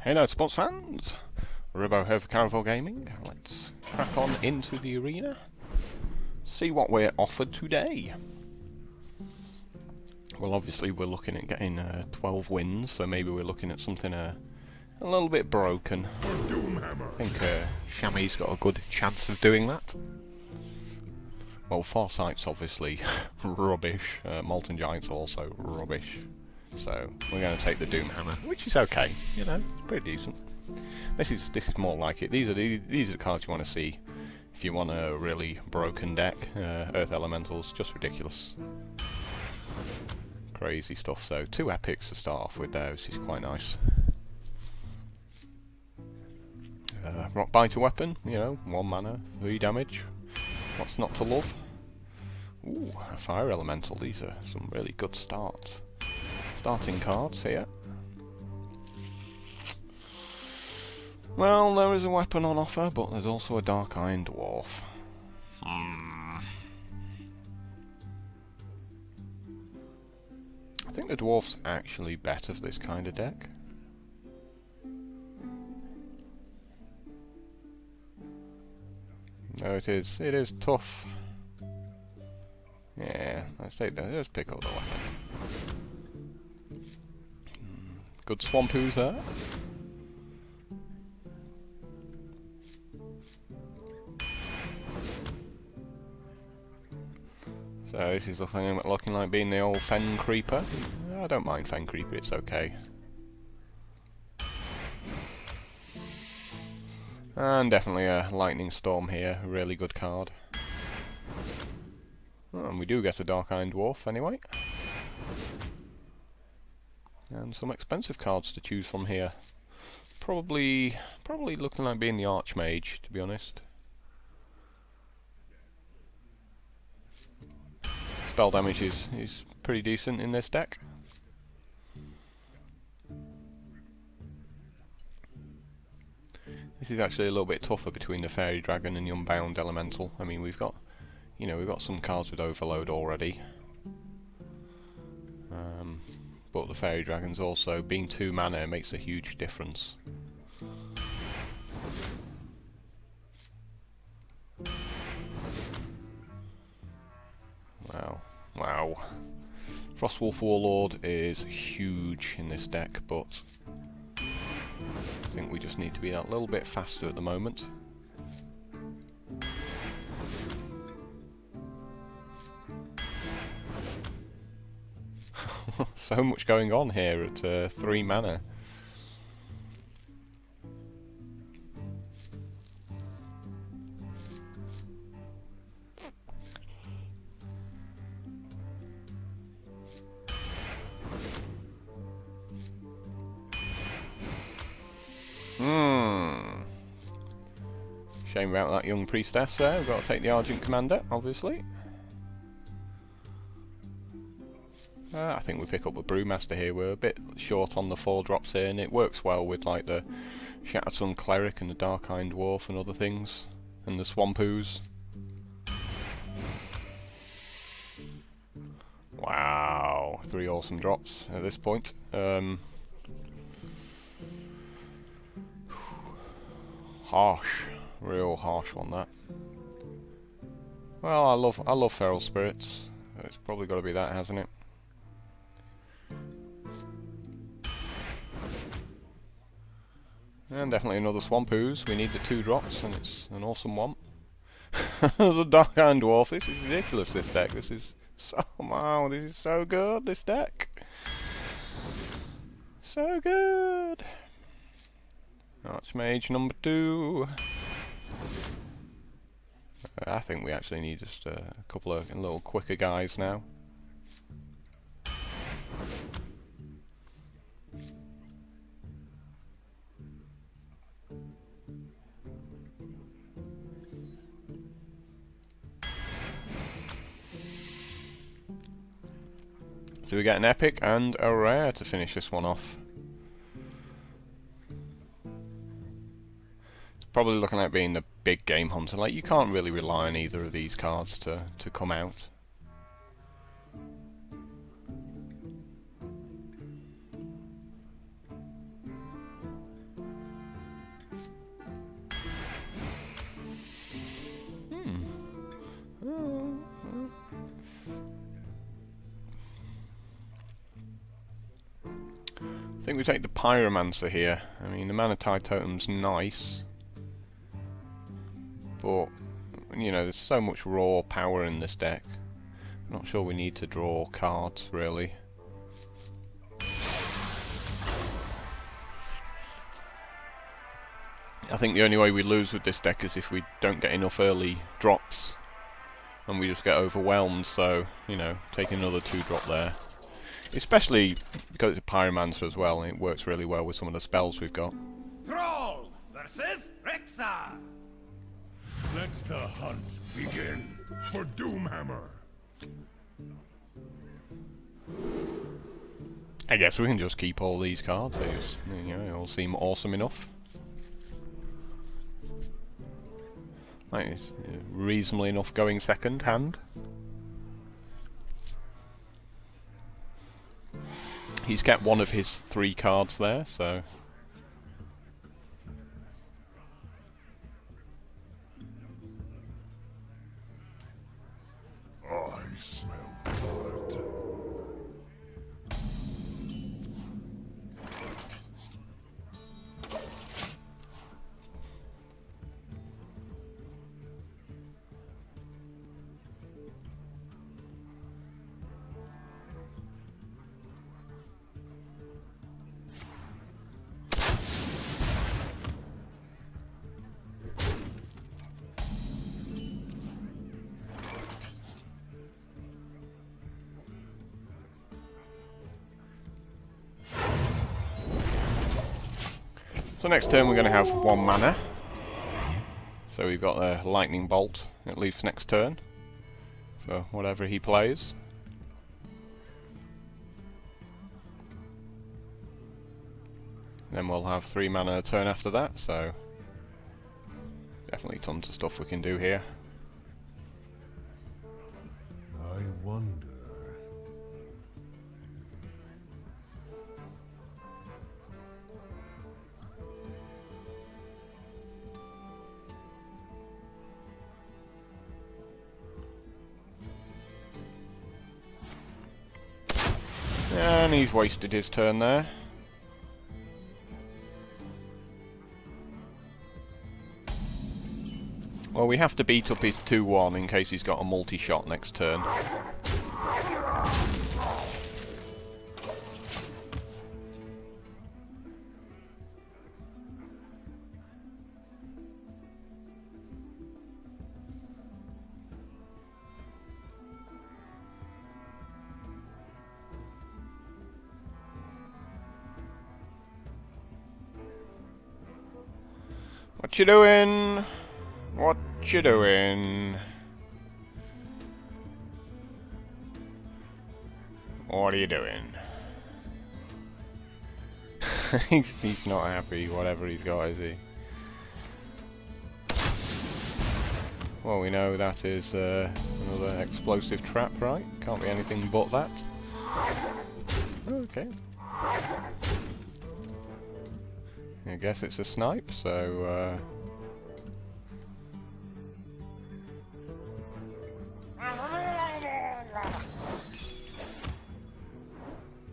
Hello sports fans, Ribbo here for Caravel Gaming. Let's crack on into the arena, see what we're offered today. Well, obviously we're looking at getting 12 wins, so maybe we're looking at something a little bit broken. I think Shammy's got a good chance of doing that. Well, Foresight's obviously rubbish, Molten Giant's also rubbish. So we're going to take the Doomhammer, which is okay, you know, it's pretty decent. This is more like it. These are the cards you want to see if you want a really broken deck. Earth Elementals, just ridiculous, crazy stuff. So 2 epics to start off with there, which is quite nice. Rock Biter weapon, you know, 1 mana, 3 damage. What's not to love? Ooh, a Fire Elemental. These are some really good starting cards here. Well, there is a weapon on offer, but there's also a Dark Iron Dwarf. I think the Dwarf's actually better for this kind of deck. No, it is tough. Yeah, let's take that. Let's pick up the weapon. Good Swampoos there. So this is looking like being the old Fen Creeper. I don't mind Fen Creeper, it's okay. And definitely a Lightning Storm here, a really good card. Oh, and we do get a Dark Iron Dwarf anyway. And some expensive cards to choose from here. Probably looking like being the Archmage, to be honest. Spell damage is pretty decent in this deck. This is actually a little bit tougher between the Fairy Dragon and the Unbound Elemental. I mean, we've got some cards with Overload already. But the Fairy Dragon's also, being 2 mana, makes a huge difference. Wow. Frostwolf Warlord is huge in this deck, but I think we just need to be that little bit faster at the moment. So much going on here at 3 mana. Shame about that young priestess there. We've got to take the Argent Commander, obviously. I think we pick up a Brewmaster here. We're a bit short on the 4 drops here, and it works well with like the Shattered Sun Cleric and the Dark Iron Dwarf and other things, and the Swampoos. Wow, 3 awesome drops at this point. Harsh, real harsh one that. Well, I love Feral Spirits. It's probably got to be that, hasn't it? And definitely another Swampoos. We need the 2 drops, and it's an awesome one. There's a Dark Iron Dwarf. This is ridiculous, this deck. This is so... Wow, this is so good, this deck. So good. Archmage number 2. I think we actually need just a couple of little quicker guys now. So we get an epic and a rare to finish this one off. It's probably looking like being the big game hunter. Like, you can't really rely on either of these cards to come out. I think we take the Pyromancer here. I mean, the Mana Tide Totem's nice, but you know, there's so much raw power in this deck. I'm not sure we need to draw cards, really. I think the only way we lose with this deck is if we don't get enough early drops and we just get overwhelmed, so, you know, take another 2-drop there. Especially because it's a Pyromancer as well, and it works really well with some of the spells we've got. Thrall versus Rexa. Let the hunt begin for Doomhammer. I guess we can just keep all these cards. They just, you know, they all seem awesome enough. Like, it's reasonably enough going second hand. He's kept one of his 3 cards there, so... I smell blood. So next turn we're going to have 1 mana. So we've got a Lightning Bolt, at least next turn, for whatever he plays. Then we'll have 3 mana a turn after that, so definitely tons of stuff we can do here. I wonder. And he's wasted his turn there. Well, we have to beat up his 2-1 in case he's got a multi-shot next turn. What you doing? What you doing? What are you doing? He's not happy, whatever he's got, is he? Well, we know that is another explosive trap, right? Can't be anything but that. Okay. I guess it's a snipe, so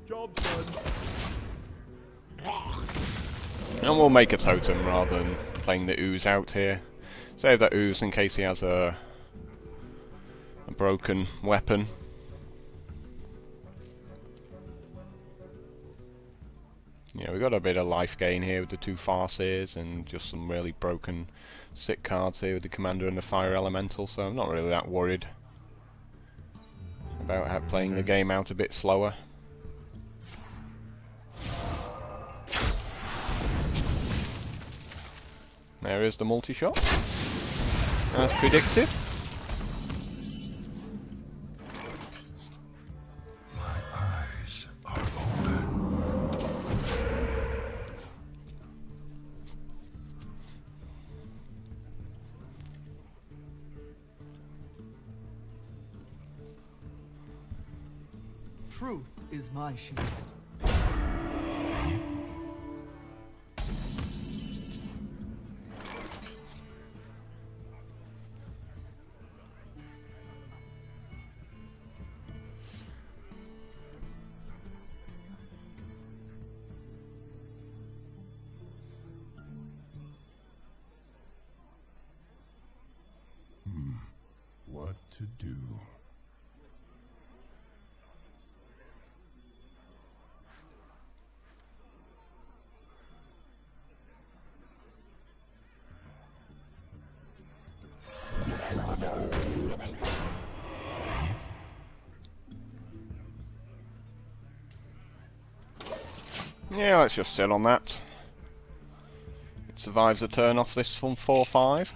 Job done. and we'll make a totem rather than playing the ooze out here. Save that ooze in case he has a broken weapon. Yeah, we got a bit of life gain here with the 2 Farseers and just some really broken sick cards here with the Commander and the Fire Elemental, so I'm not really that worried about playing the game out a bit slower. There is the multi-shot, as predicted. My eyes are open. Truth is my shield. to do? Yeah, let's just sit on that. It survives a turn off this from 4-5.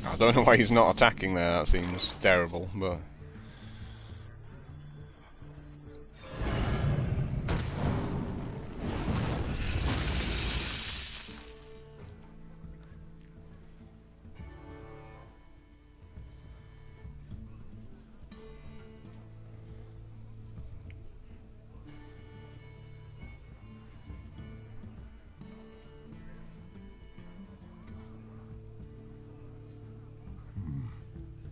I don't know why he's not attacking there, that seems terrible, but...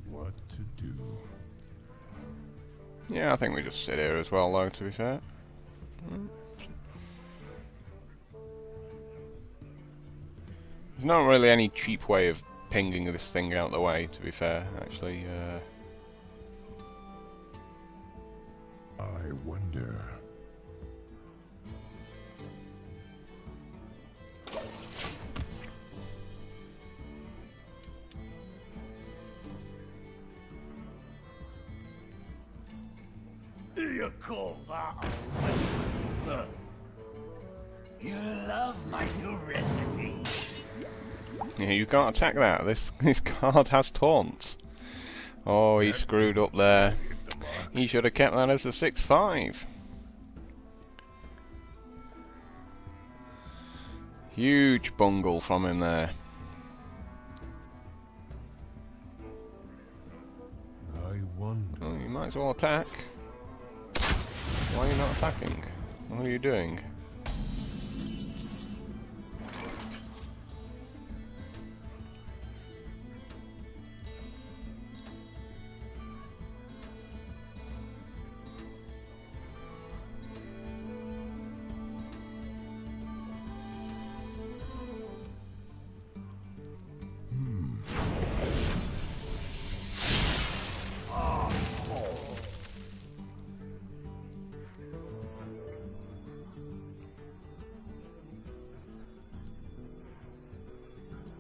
What to do? Yeah, I think we just sit here as well, though, to be fair. There's not really any cheap way of pinging this thing out the way, to be fair, actually. I wonder. You call that a You love my new recipe. Yeah, you can't attack that. This card has taunts. Oh, he screwed up there. He should have kept that as a 6-5. Huge bungle from him there. I wonder. Oh, you might as well attack. Why are you not attacking? What are you doing?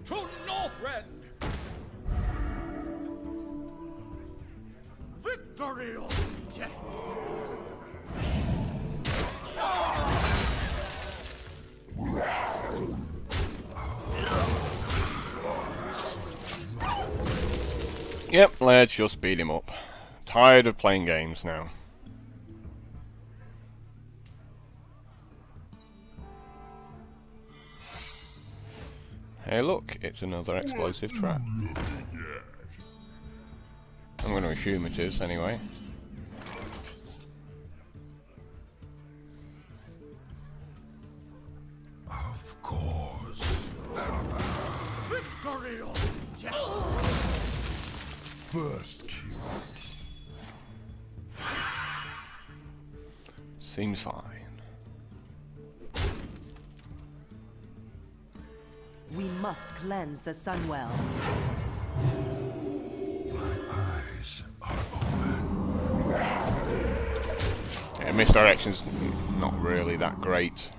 To Northrend! Victory or death! Yep, let's just beat him up. Tired of playing games now. Hey look, it's another explosive trap. I'm going to assume it is anyway. Of course. Victory or death! First kill. Seems fine. We must cleanse the Sunwell. My eyes are open. Yeah, misdirection's not really that great.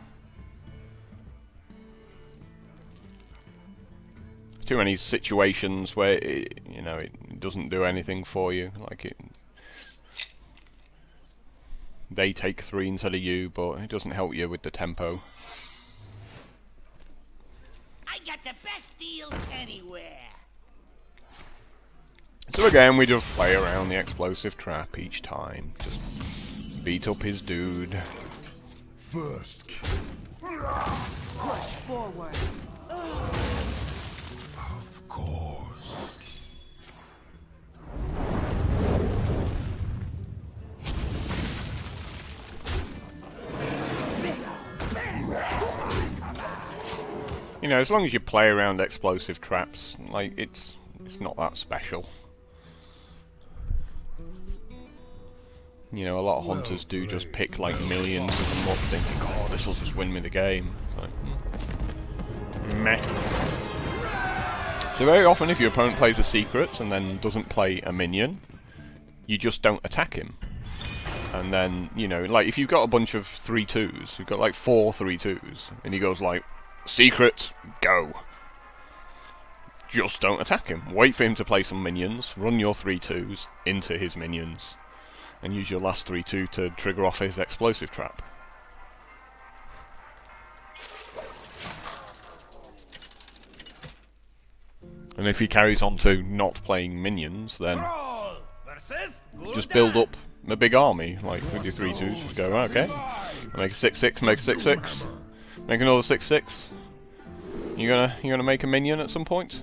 Too many situations where it, you know, it doesn't do anything for you. Like they take 3 instead of you, but it doesn't help you with the tempo. I got the best deals anywhere! So again, we just play around the explosive trap each time. Just beat up his dude. First kill. Push forward. Of course. You know, as long as you play around explosive traps, like it's not that special. You know, a lot of hunters do just pick like millions of them up thinking, oh, this will just win me the game. Like, meh. So very often if your opponent plays a secret and then doesn't play a minion, you just don't attack him. And then, you know, like if you've got a bunch of 3/2s, you've got like 4 3/2s, and he goes like, secret, go. Just don't attack him. Wait for him to play some minions, run your 3/2s into his minions, and use your last 3/2 to trigger off his explosive trap. And if he carries on to not playing minions, then just build up a big army, like with your 3/2s, just go, okay, make a 6/6, make a 6/6, make another 6/6. You gonna make a minion at some point?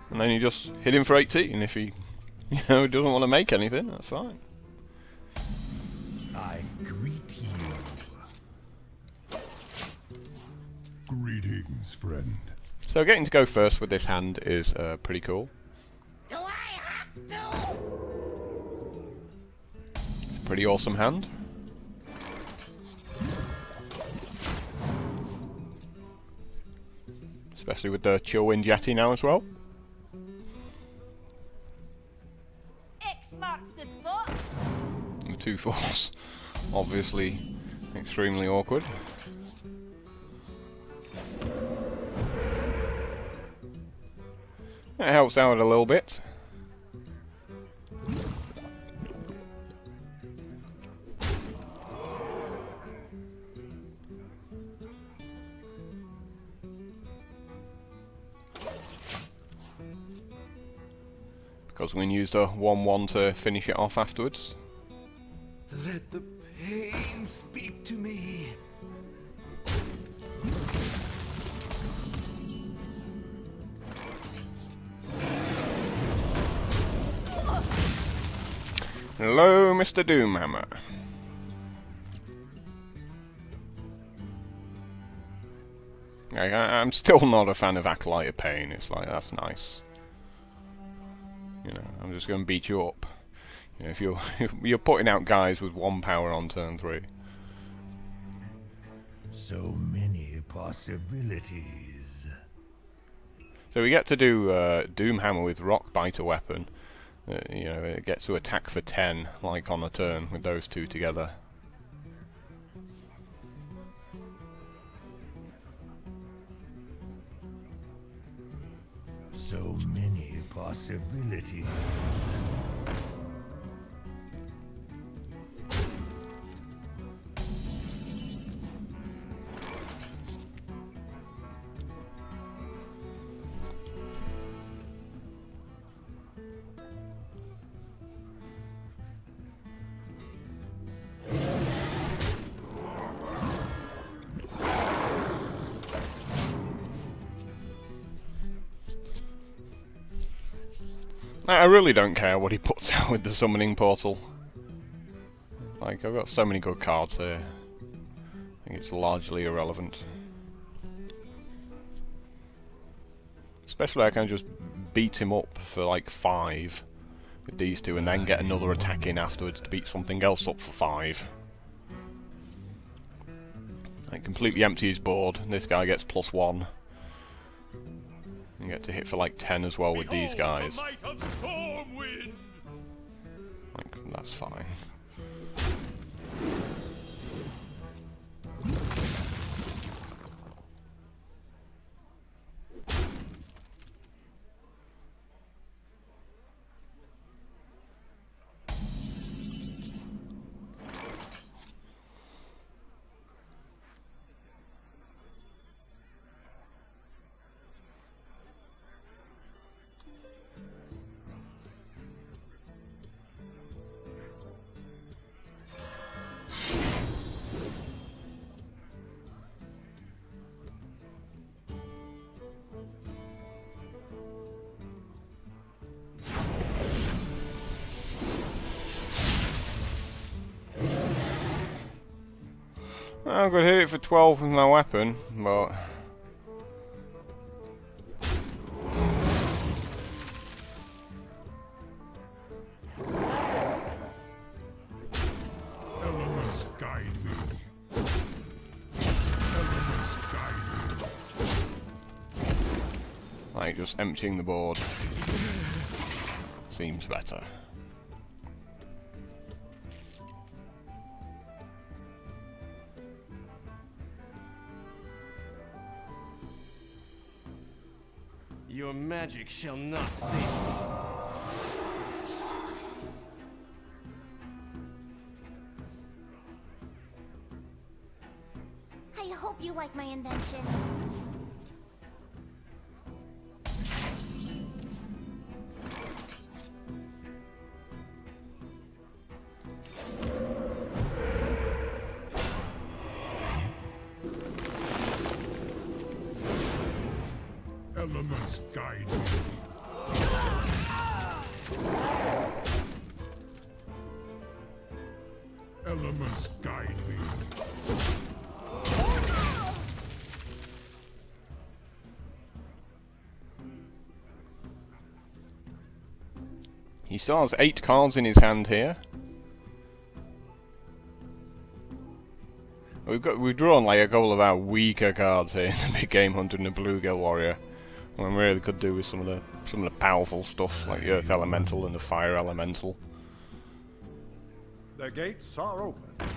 And then you just hit him for 18 if he, you know, doesn't want to make anything, that's fine. I greet you. Greetings, friend. So getting to go first with this hand is pretty cool. Do I have to? It's a pretty awesome hand. Especially with the Chillwind Yeti now as well. X marks the spot. The 2/4s, obviously extremely awkward. It helps out a little bit. Because we can use the 1/1 to finish it off afterwards. Let the pain speak to me. Hello, Mr. Doomhammer. I'm still not a fan of Acolyte of Pain. It's like, that's nice. You know, I'm just going to beat you up. You know, if you're putting out guys with 1 power on turn 3. So many possibilities. So we get to do Doomhammer with Rock Biter Weapon. You know, it gets to attack for 10, like on a turn, with those two together. So many possibilities. I really don't care what he puts out with the summoning portal. Like, I've got so many good cards here. I think it's largely irrelevant. Especially I can just beat him up for like 5 with these two and then get another attack in afterwards to beat something else up for 5. I completely empty his board. This guy gets +1. You get to hit for like 10 as well with these guys. Like, that's fine. I could hit it for 12 with my weapon, but... Like, just emptying the board seems better. Your magic shall not save me. I hope you like my invention. Elements guide me. Elements guide me. He still has 8 cards in his hand here. We've drawn like a couple of our weaker cards here in the Big Game Hunter and the Bluegill Warrior. When we really could do with some of the powerful stuff like the Earth Elemental and the Fire Elemental. The gates are open.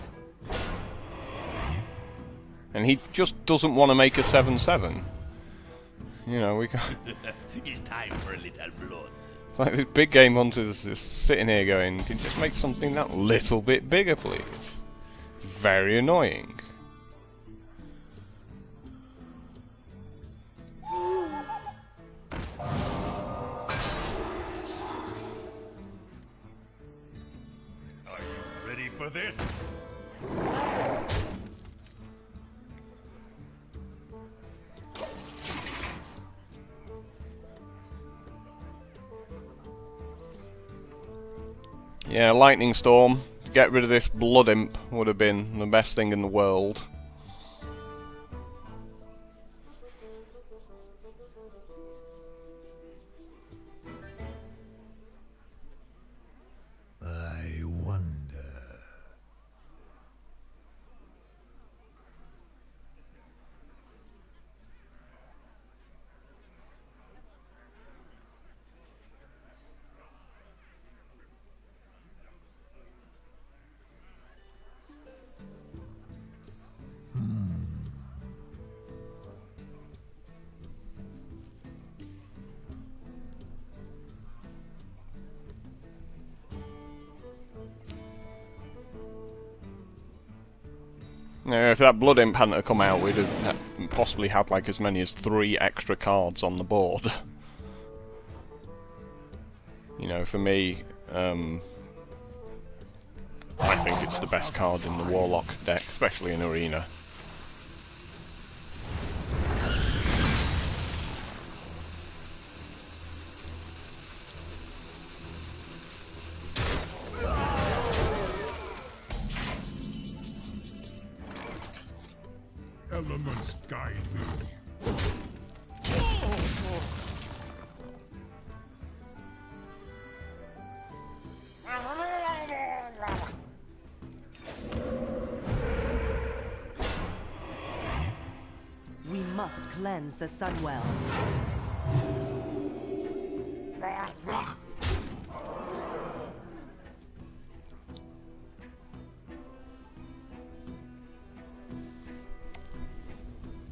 And he just doesn't want to make a 7/7. You know, we can't. It's time for a little blood. Like this Big Game Hunter's just sitting here going, can you just make something that little bit bigger, please? It's very annoying. Are you ready for this? Yeah, Lightning Storm. Get rid of this Blood Imp would have been the best thing in the world. I wonder. Now, if that Blood Imp hadn't have come out, we'd have possibly had like as many as 3 extra cards on the board. You know, for me, I think it's the best card in the Warlock deck, especially in Arena. Elements guide me. We must cleanse the Sunwell.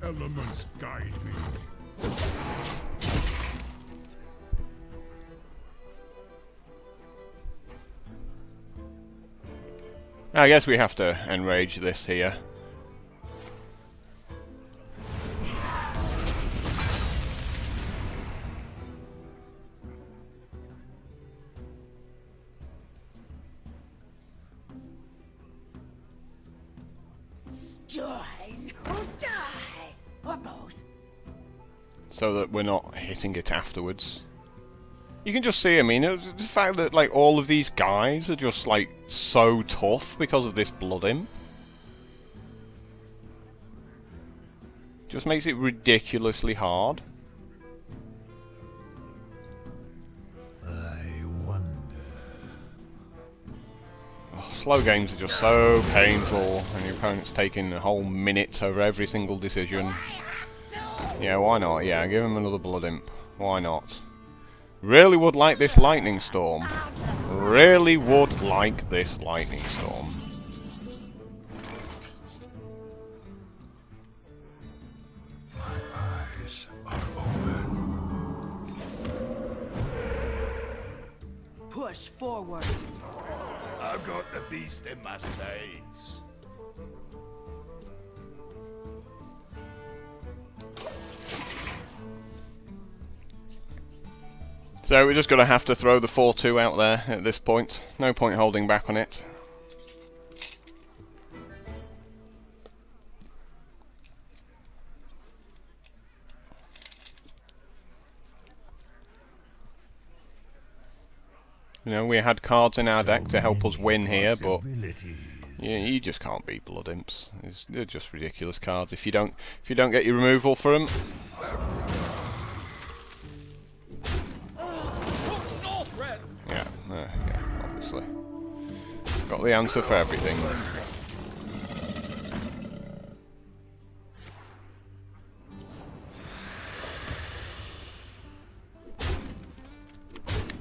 Elements guide me. I guess we have to enrage this here. Join or die, or both. So that we're not hitting it afterwards. You can just see, I mean, the fact that like all of these guys are just like so tough because of this Blood Imp. Just makes it ridiculously hard. I wonder. Oh, slow games are just so painful, and your opponent's taking a whole minute over every single decision. Yeah, why not? Yeah, give him another Blood Imp. Why not? Really would like this lightning storm. Really would like this lightning storm. Eyes are open. Push forward. I've got the beast in my sights. So we're just going to have to throw the 4-2 out there at this point. No point holding back on it. You know, we had cards in our deck to help us win here, but yeah, you just can't beat Blood Imps. They're just ridiculous cards. If you don't get your removal for them. Yeah, obviously. Got the answer for everything.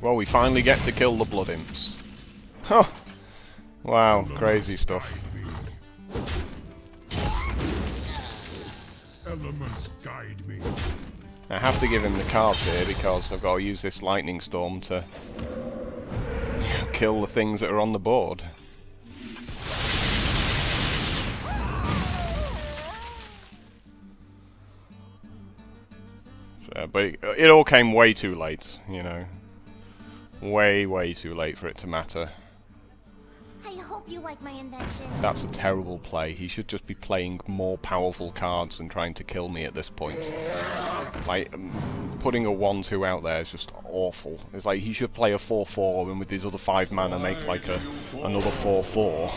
Well, we finally get to kill the Blood Imps. Huh! Wow, crazy stuff. Elements guide me. I have to give him the cards here because I've got to use this lightning storm to kill the things that are on the board. So, but it all came way too late, you know. Way too late for it to matter. I hope you like my invention. That's a terrible play. He should just be playing more powerful cards and trying to kill me at this point. Like, putting a 1-2 out there is just awful. It's like he should play a 4-4 and with his other 5 mana make like another 4-4.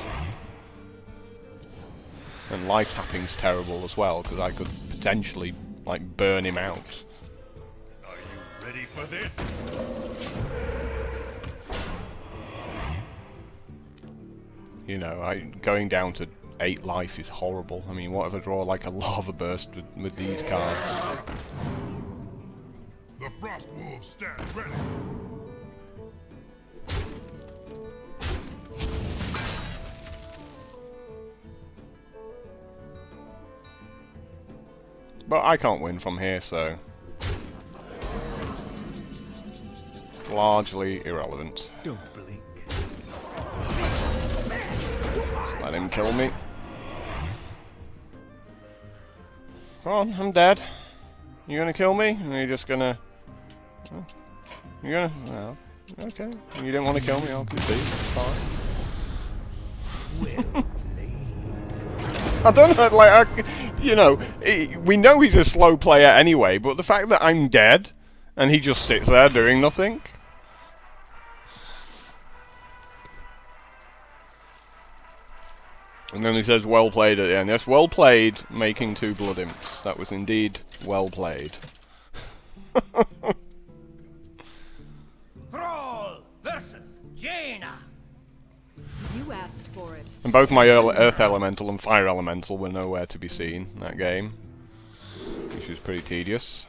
And life tapping's terrible as well, because I could potentially, like, burn him out. Are you ready for this? You know, going down to 8 life is horrible. I mean, what if I draw like a lava burst with these cards? The Frost Wolves stand ready. But I can't win from here, so largely irrelevant. Don't blink. Let him kill me. Come on, I'm dead. You gonna kill me? Or are you just gonna... Oh. You're gonna... Well, okay. You didn't want to kill me, I'll concede. It's fine. I don't know, like, you know, we know he's a slow player anyway, but the fact that I'm dead, and he just sits there doing nothing... And then he says, well played at the end. Yes, well played, making 2 Blood Imps. That was indeed well played. Thrall versus Jaina. You asked for it. And both my Earth Elemental and Fire Elemental were nowhere to be seen in that game. Which was pretty tedious.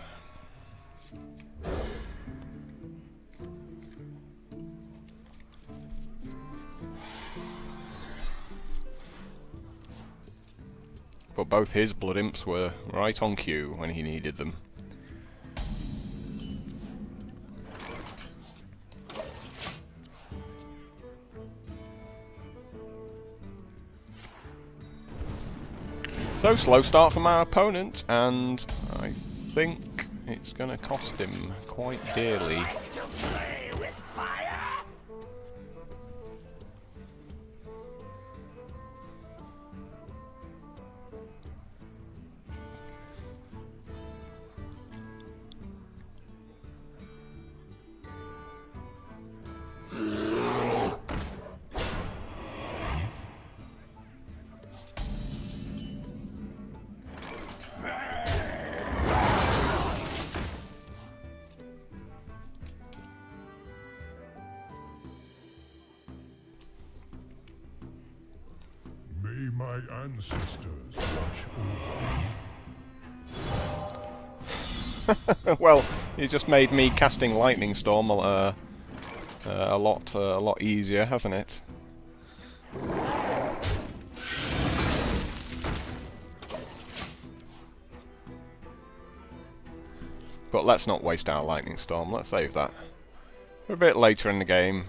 But both his Blood Imps were right on cue when he needed them. So, slow start from our opponent, and I think it's going to cost him quite dearly. To play with fire? May my ancestors watch over me. Well, you just made me casting Lightning Storm a lot easier, hasn't it? But let's not waste our Lightning Storm. Let's save that for a bit later in the game.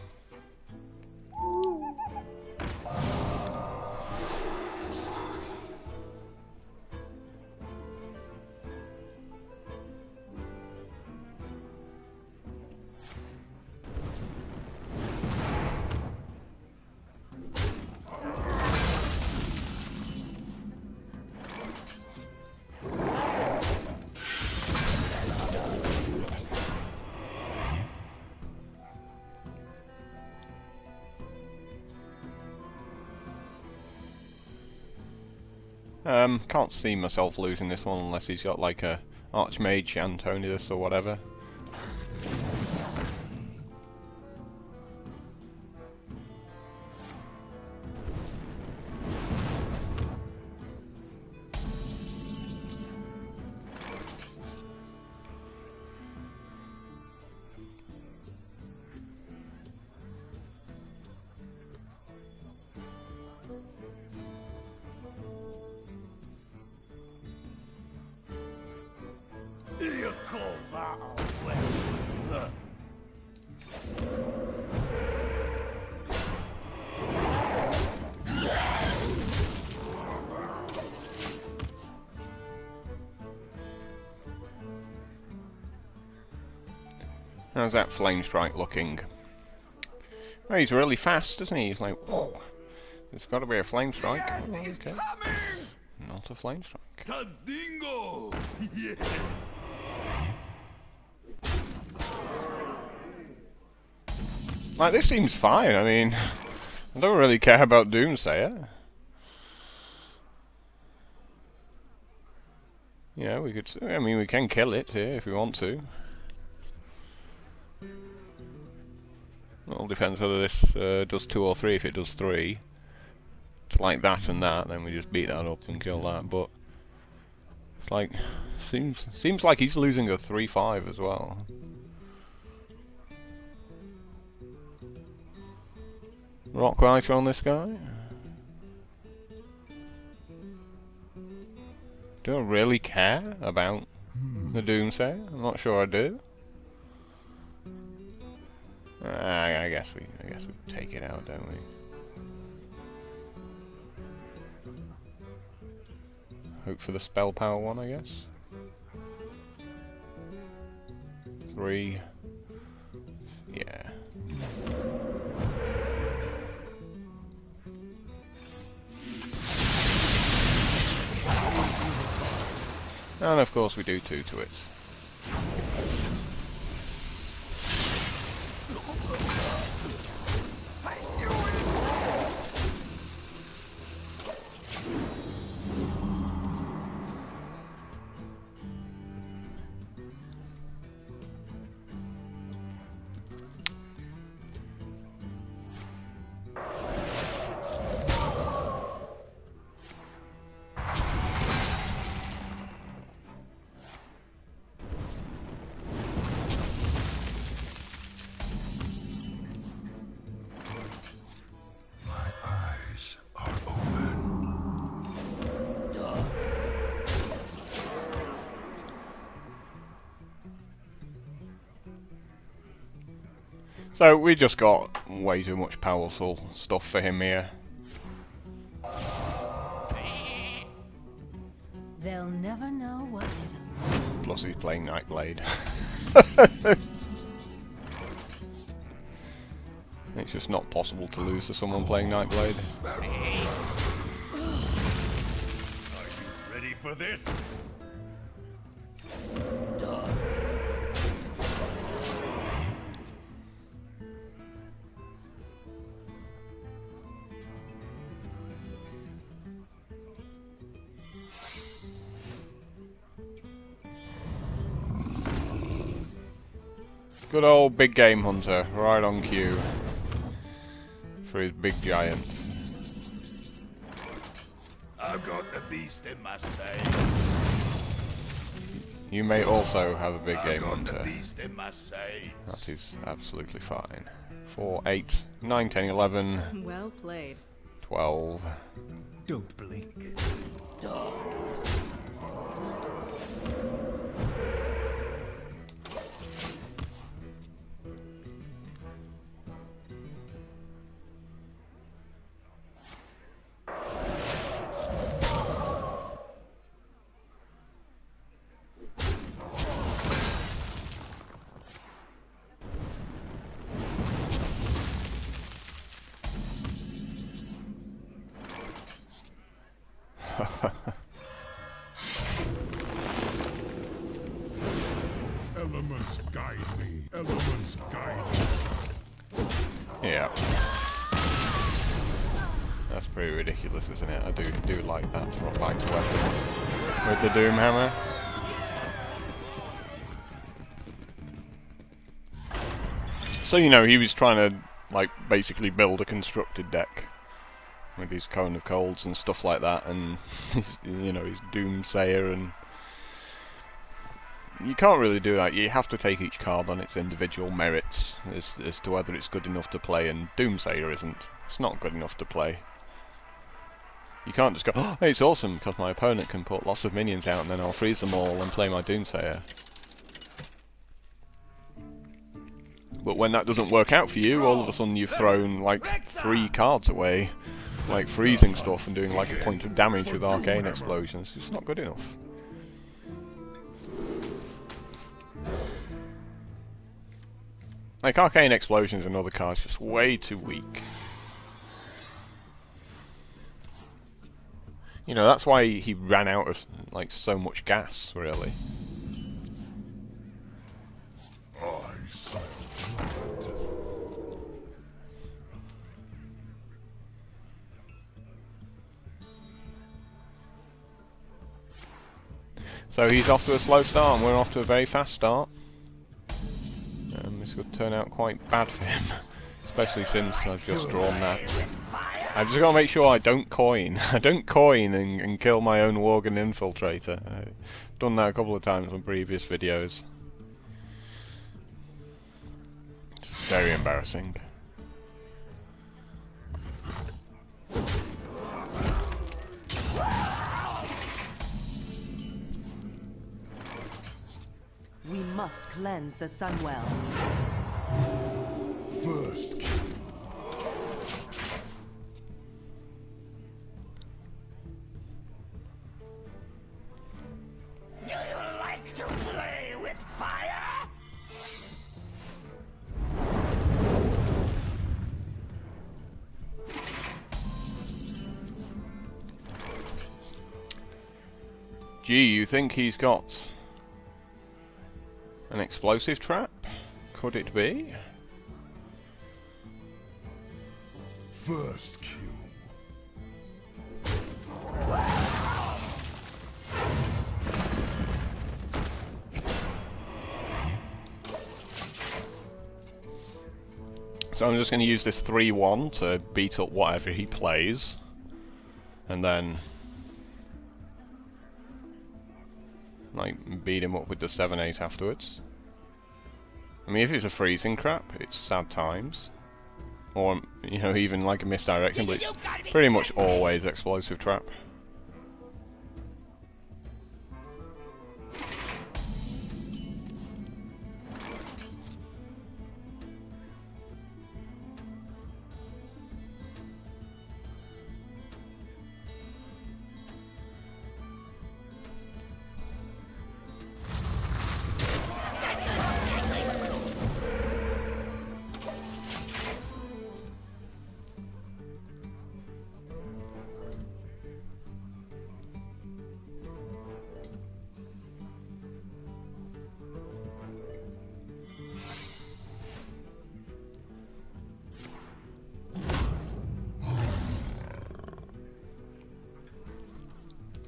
Can't see myself losing this one unless he's got like a Archmage Antonius or whatever. You call that a weapon? How's that Flame Strike looking? Oh, he's really fast, isn't he? He's like, whoa. There's got to be a Flame Strike. Oh, okay. Not a Flame Strike. Tazdingo! Yes! Like, this seems fine. I mean, I don't really care about Doomsayer. Yeah, we could. I mean, we can kill it here if we want to. It all depends whether this does 2 or 3. If it does 3, it's like that and that, then we just beat that up and kill that. But it's like seems like he's losing a 3/5 as well. Rock Writer on this guy. Do I really care about the Doomsayer? I'm not sure I do. I guess we take it out, don't we? Hope for the spell power one, I guess. 3. Yeah. And of course we do 2 to it. So we just got way too much powerful stuff for him here. They'll never know what hit 'em. Plus he's playing Nightblade. It's just not possible to lose to someone playing Nightblade. Are you ready for this? Good old big game hunter, right on cue for his big giant. I've got the beast in my sight. You may also have a big game I've got the hunter. beast in my sights. That is absolutely fine. 4, 8, 9, 10, 11, Well played. 12. Don't blink. Elements guide me. Elements guide me. Yeah. That's pretty ridiculous, isn't it? I do like that from Bite Weapon with the Doomhammer. So, you know, he was trying to, like, basically build a constructed deck with his Cone of Colds and stuff like that, and, you know, his Doomsayer, and you can't really do that. You have to take each card on its individual merits as to whether it's good enough to play, and Doomsayer isn't. It's not good enough to play. You can't just go, oh, hey, it's awesome, because my opponent can put lots of minions out and then I'll freeze them all and play my Doomsayer. But when that doesn't work out for you, all of a sudden you've thrown, like, 3 cards away, like freezing stuff and doing, like, a point of damage with Arcane Explosions. It's not good enough. Like, Arcane Explosions and other cards just way too weak. You know, that's why he ran out of, like, so much gas, really. I smell blood. So he's off to a slow start and we're off to a very fast start. This could turn out quite bad for him, especially since I've just drawn that. I've just got to make sure I don't coin. I don't coin and kill my own Worgen Infiltrator. I've done that a couple of times on previous videos. It's very embarrassing. We must cleanse the Sunwell. First kill. Do you like to play with fire? Gee, you think he's got an explosive trap? Could it be? First kill. So I'm just going to use this 3-1 to beat up whatever he plays. And then, like, beat him up with the 7-8 afterwards. I mean, if it's a freezing crap, it's sad times. Or, you know, even like a misdirection, but it's pretty much always explosive trap.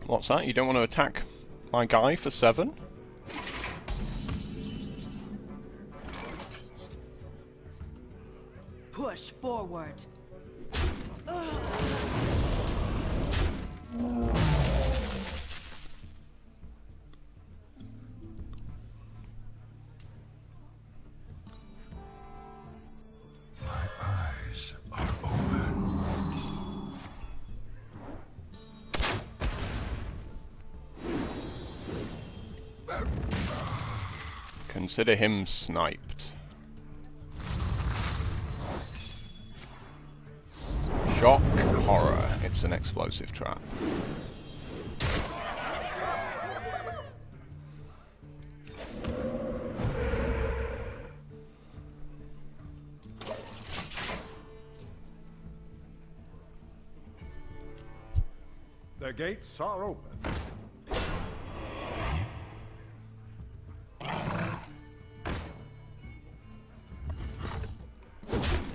What's that? You don't want to attack my guy for 7? Push forward. Consider him sniped. Shock horror. It's an explosive trap. The gates are open.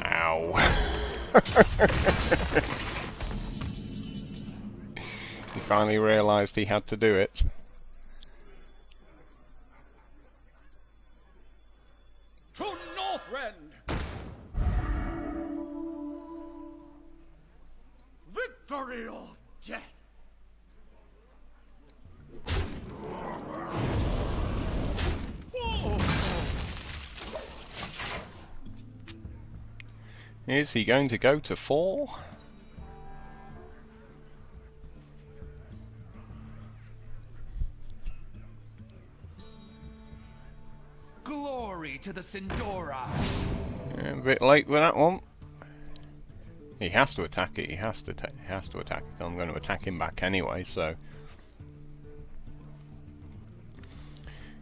Ow. He finally realised he had to do it. To Northrend! Victory or death! Is he going to go to 4? Glory to the Sindora! A bit late with that one. He has to attack it. He has to attack it. I'm going to attack him back anyway, so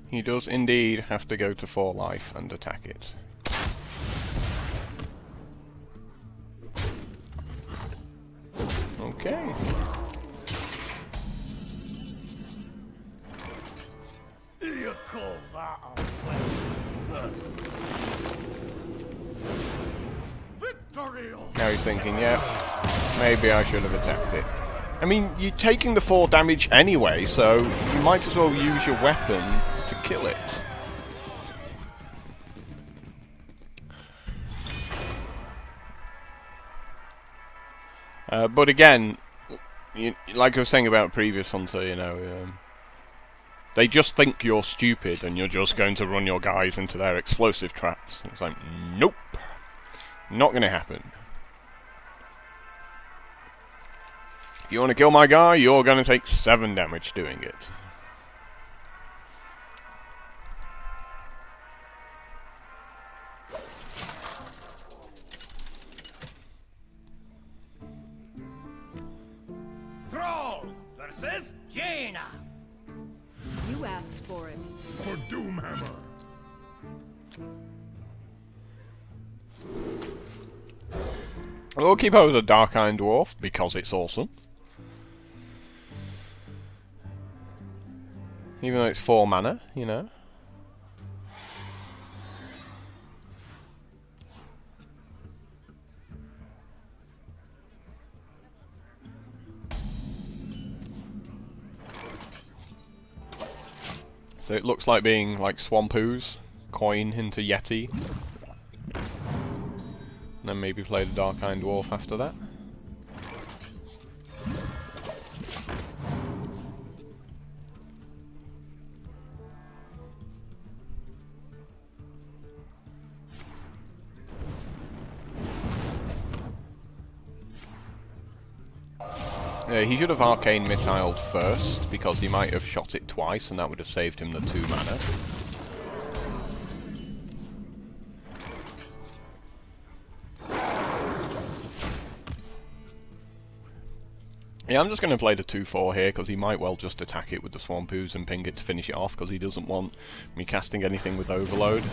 he does indeed have to go to 4 life and attack it. Okay. You call that a victory or Now he's thinking, yeah, maybe I should have attacked it. I mean, you're taking the 4 damage anyway, so you might as well use your weapon to kill it. But again, like I was saying about previous Hunter, you know, they just think you're stupid and you're just going to run your guys into their explosive traps. It's like, nope, not going to happen. If you want to kill my guy, you're going to take 7 damage doing it. Thrall versus Jaina! You asked for it. For Doomhammer. We'll keep over the Dark Iron Dwarf because it's awesome. Even though it's 4 mana, you know. So it looks like being like Swamp Ooze, coin into Yeti. And then maybe play the Dark Iron Dwarf after that. He should have Arcane Missiled first, because he might have shot it twice, and that would have saved him the 2 mana. Yeah, I'm just going to play the 2/4 here, because he might well just attack it with the Swamp Ooze and ping it to finish it off, because he doesn't want me casting anything with Overload.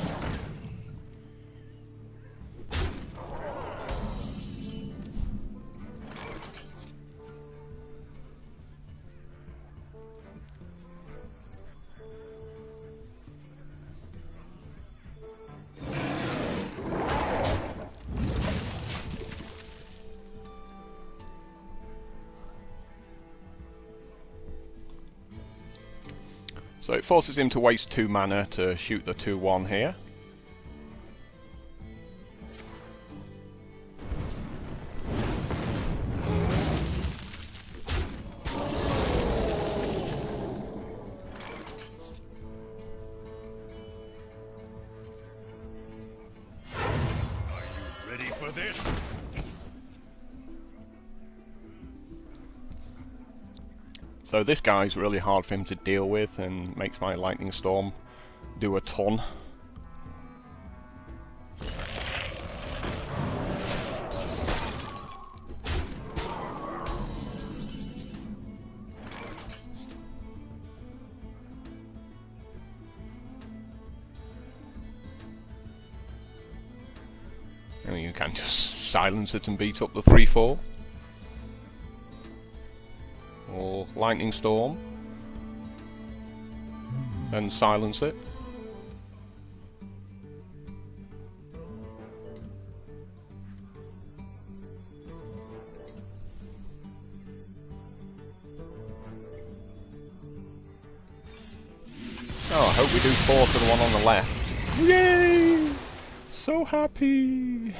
So it forces him to waste 2 mana to shoot the 2/1 here. ready for this? So this guy's really hard for him to deal with and makes my Lightning Storm do a ton. I mean, you can just silence it and beat up the 3/4. Or Lightning Storm. And silence it. Oh, I hope we do 4 to the one on the left. Yay! So happy!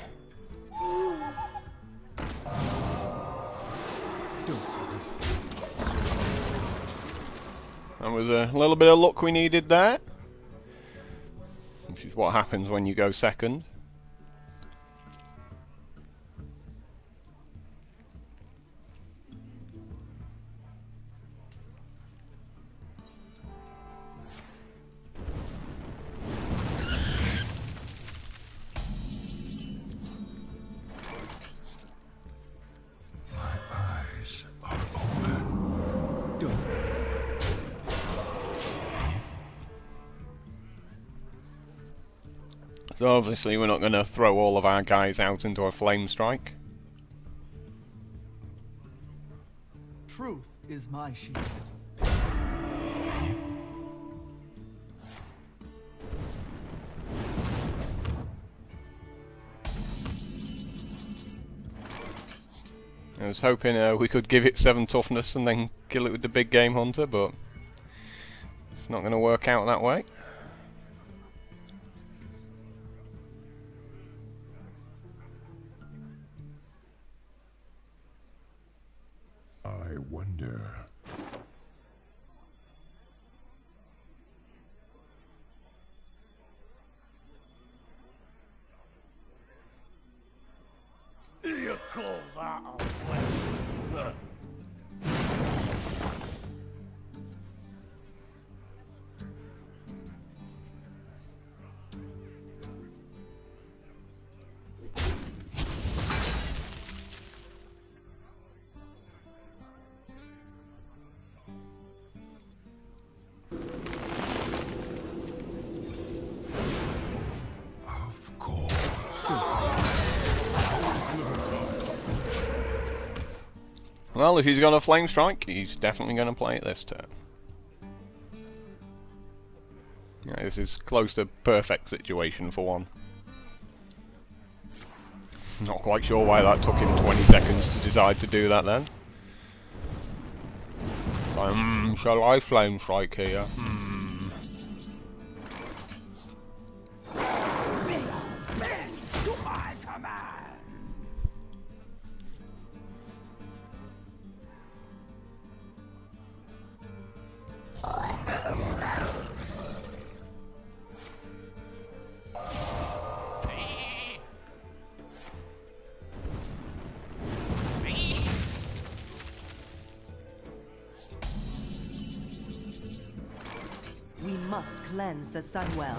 That was a little bit of luck we needed there. Which is what happens when you go second. So obviously we're not going to throw all of our guys out into a flame strike. Truth is my shield. I was hoping we could give it 7 toughness and then kill it with the big game hunter, but it's not going to work out that way. I wonder. You call that a weapon? Of course. Well, if he's got a flame strike, he's definitely going to play it this turn. Yeah, this is close to perfect situation for one. Not quite sure why that took him 20 seconds to decide to do that then. Shall I flame strike here? To my command! We must cleanse the Sunwell.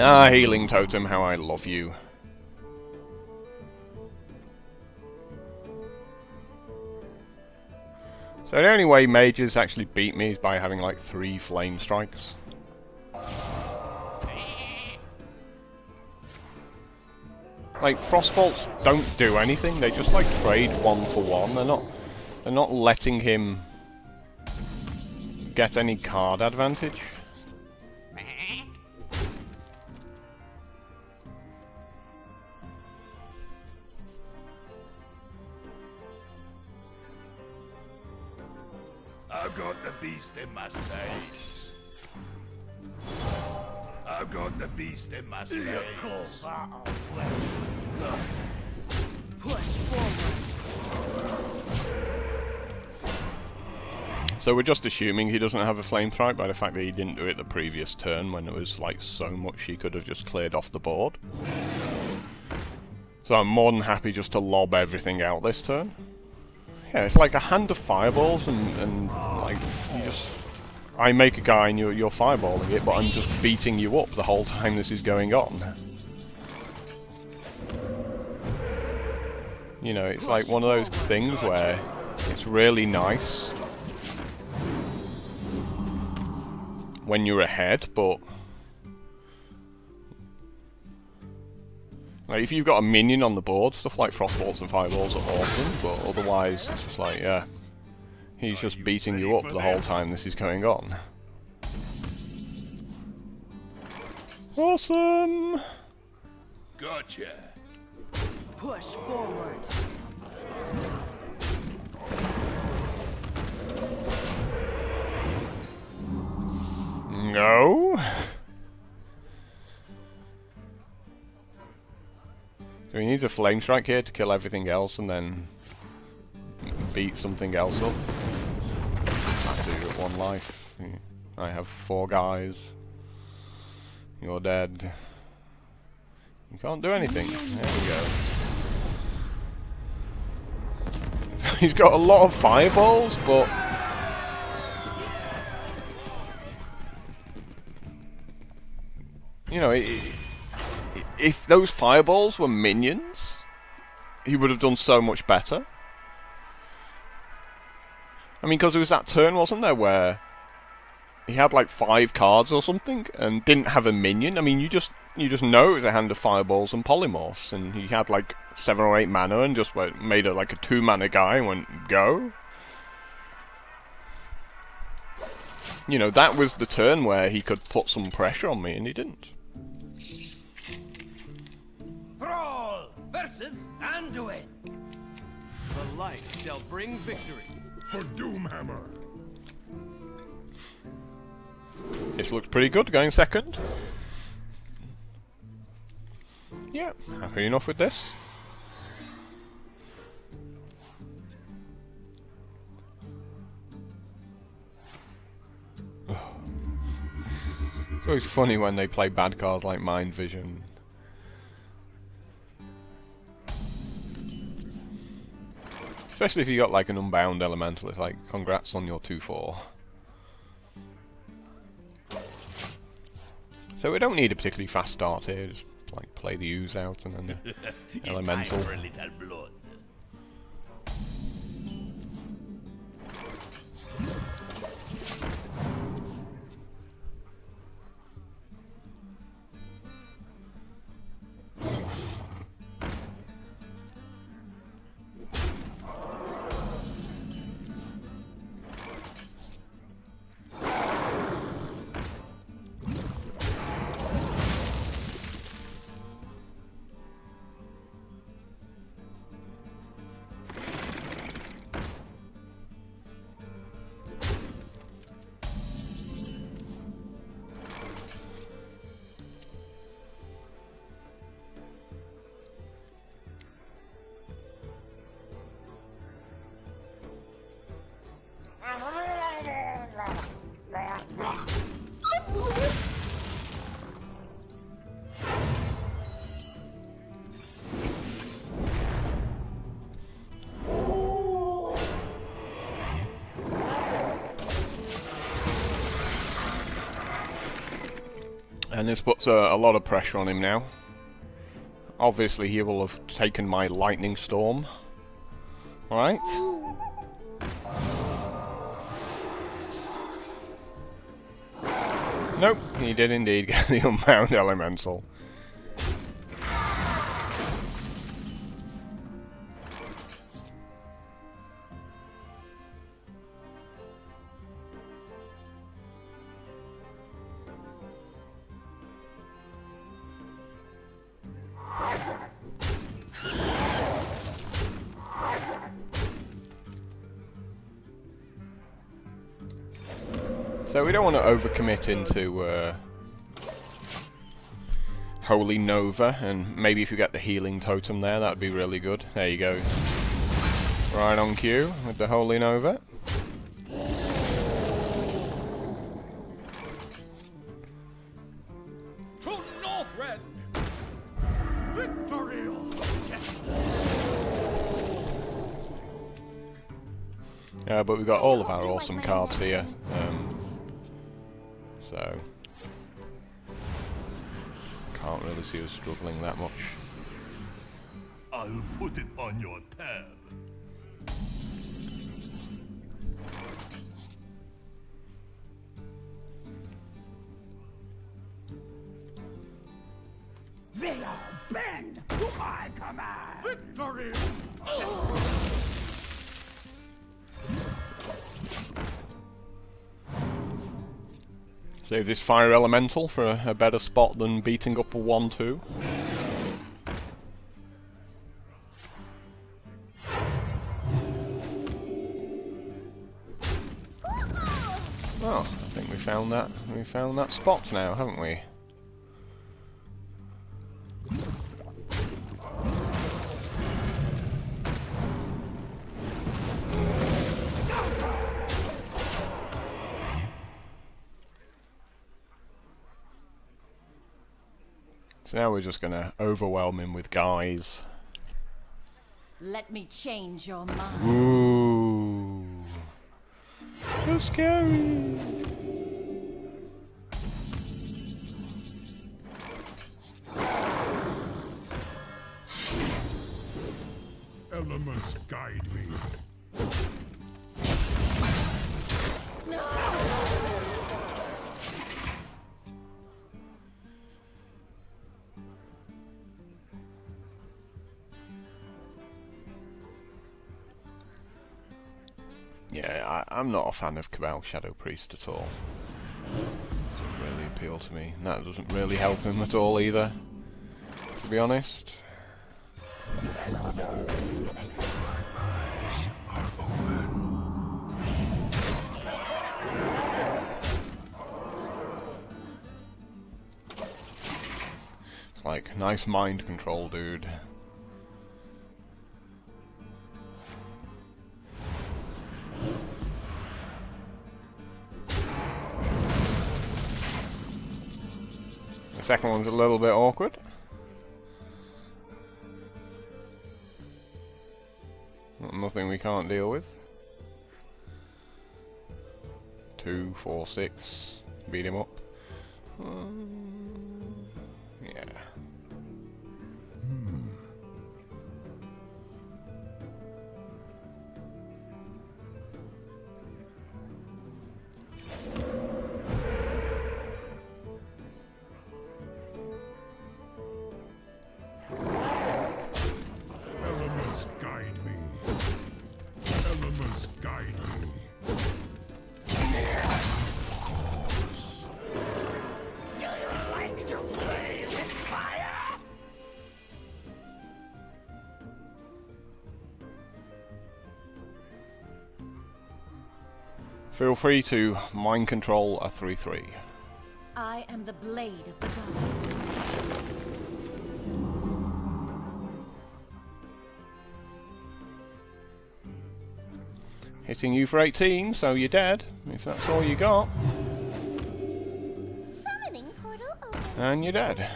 Ah, healing totem, how I love you. So the only way mages actually beat me is by having like 3 flame strikes. Like Frostbolts don't do anything, they just like trade 1 for 1. They're not letting him get any card advantage. I've got the beast in my sights. I've got the beast in my sights. You call that a weapon? Push forward. So we're just assuming he doesn't have a flame strike by the fact that he didn't do it the previous turn when it was like so much he could have just cleared off the board. So I'm more than happy just to lob everything out this turn. Yeah, it's like a hand of fireballs, and like you just, I make a guy and you're fireballing it, but I'm just beating you up the whole time this is going on. You know, it's like one of those things where it's really nice when you're ahead, but like if you've got a minion on the board, stuff like frostbolts and fireballs are awesome, but otherwise it's just like, yeah, he's just beating you up the whole time this is going on. Awesome! Gotcha. Push forward. No. So he needs a flame strike here to kill everything else and then beat something else up. That's it, you're at 1 life. I have 4 guys. You're dead. You can't do anything. There we go. He's got a lot of fireballs, but you know, if those fireballs were minions, he would have done so much better. I mean, because there was that turn, wasn't there, where he had like 5 cards or something and didn't have a minion. I mean, you just know it was a hand of fireballs and polymorphs, and he had like 7 or 8 mana and just made it like a 2 mana guy and went go. You know, that was the turn where he could put some pressure on me, and he didn't. Thrall versus Anduin. The light shall bring victory. For Doomhammer. This looks pretty good, going second. Yeah, happy enough with this. It's always funny when they play bad cards like Mind Vision. Especially if you got like an Unbound Elemental, it's like, congrats on your 2/4. So we don't need a particularly fast start here, just like play the ooze out and then the Elemental. Time for a little blood. And this puts a lot of pressure on him now. Obviously he will have taken my Lightning Storm. Right? Nope, he did indeed get the Unbound Elemental. So we don't want to overcommit into Holy Nova, and maybe if you get the healing totem there, that would be really good. There you go. Right on cue with the Holy Nova. To Northrend. Victory. Yeah, but we've got all of our hope you like awesome my cards here. invention. So can't really see us struggling that much. I'll put it on your tab. They all bend to my command. Victory! Save this fire elemental for a better spot than beating up a 1-2. Oh, I think we found that. We found that spot now, haven't we? So now we're just gonna overwhelm him with guys. Let me change your mind. Ooh, so scary. Elements guide me. Yeah, I'm not a fan of Cabal Shadow Priest at all. Doesn't really appeal to me. And that doesn't really help him at all either, to be honest. It's like, nice mind control, dude. The second one's a little bit awkward. Nothing we can't deal with. 2, 4, 6. Beat him up. Yeah. Elements guide me. Elements guide me. Do you like to play with fire? Feel free to mind control a 3/3. I am the blade of the gods. Hitting you for 18, so you're dead, if that's all you got. Summoning portal open. And you're dead.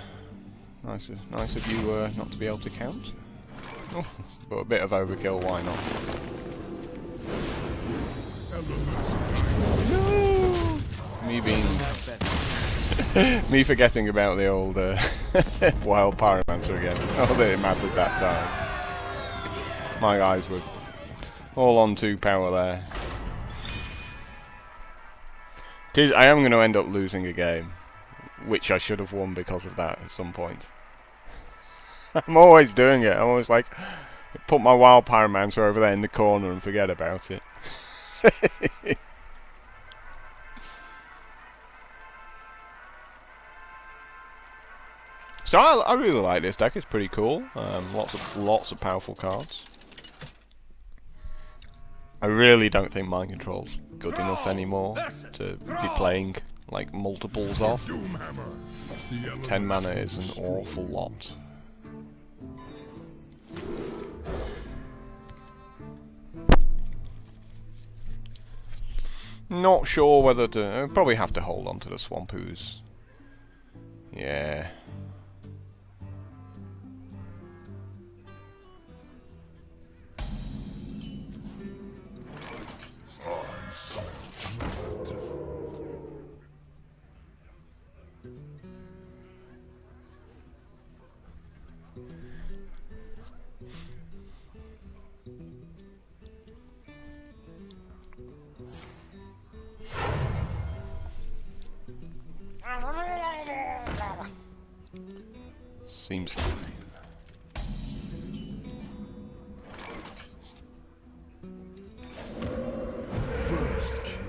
Nice of you not to be able to count. Oh, but a bit of overkill, why not? Elements guide No! Me being... me forgetting about the old wild pyromancer again. Oh, that it mattered that time. My guys were all on 2 power there. I am going to end up losing a game, which I should have won because of that at some point. I'm always doing it. I'm always like, put my wild pyromancer over there in the corner and forget about it. So I really like this deck. It's pretty cool. Lots of powerful cards. I really don't think mind control's good enough anymore to be playing like multiples of. Doomhammer. The 10 elements mana is an awful lot. Not sure whether to... I'll probably have to hold on to the Swampoos. Yeah. Seems fine. First kill.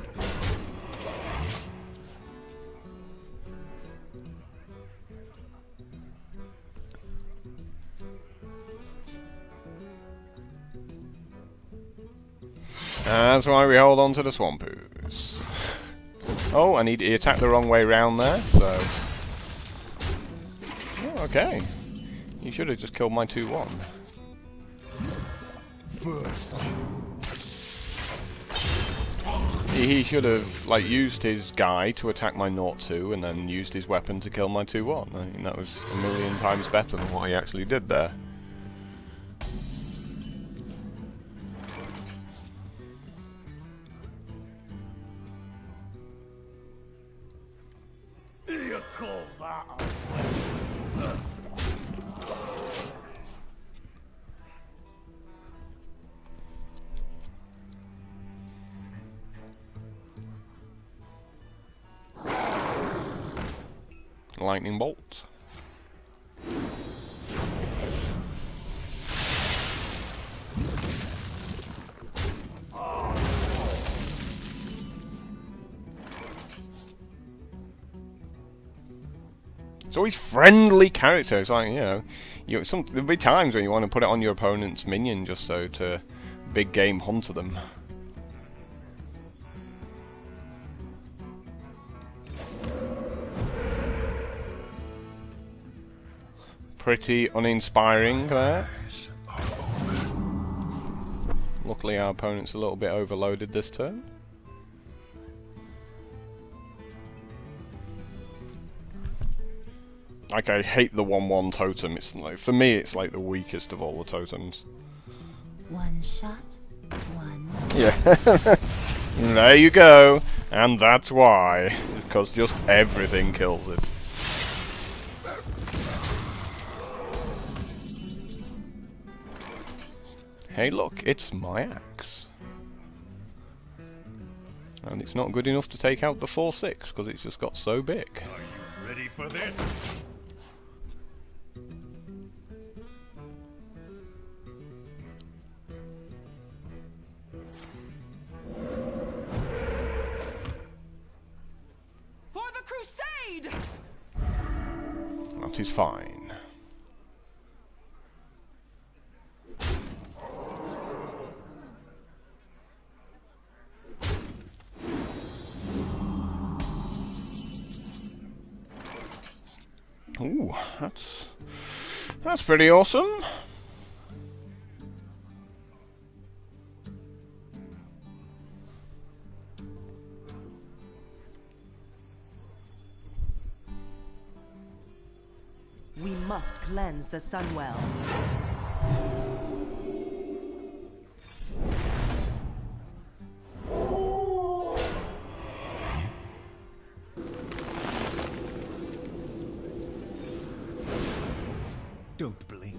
That's why we hold on to the Swampoos. Oh, and he attacked the wrong way round there, so... Oh, okay. He should have just killed my 2-1. First kill. He should have, like, used his guy to attack my 0-2 and then used his weapon to kill my 2-1. I think that was a million times better than what he actually did there. You call that a weapon? Lightning bolt. It's always friendly character. It's like, you know, there'll be times when you want to put it on your opponent's minion just so to big game hunter them. Pretty uninspiring there. Luckily our opponent's a little bit overloaded this turn. Like, I hate the 1-1 totem. It's like, for me, it's like the weakest of all the totems. One shot, one. Yeah. There you go. And that's why. Because just everything kills it. Hey look, it's my axe. And it's not good enough to take out the 4-6 because it's just got so big. Are you ready for this? For the crusade! That is fine. Ooh, that's pretty awesome. We must cleanse the Sunwell. Don't blink.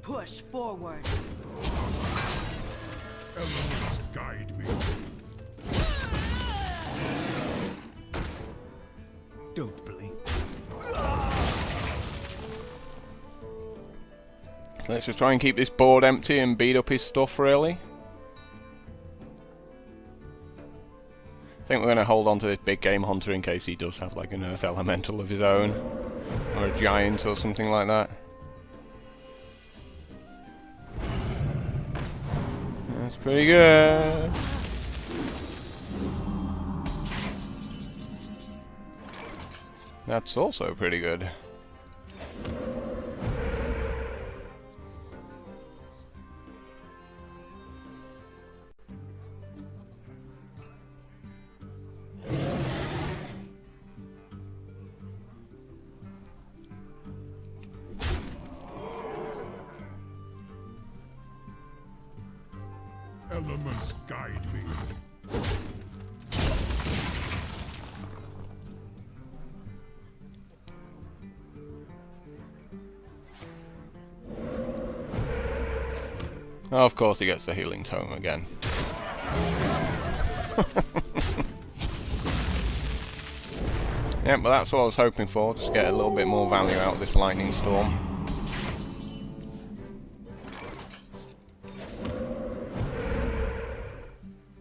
Push forward. Elements guide me. Don't blink. Let's just try and keep this board empty and beat up his stuff, really. I think we're going to hold on to this big game hunter in case he does have like an earth elemental of his own. Or a giant or something like that. That's pretty good. That's also pretty good. Elements guide me. Oh, of course he gets the healing tome again. Yeah, but that's what I was hoping for, just get a little bit more value out of this lightning storm.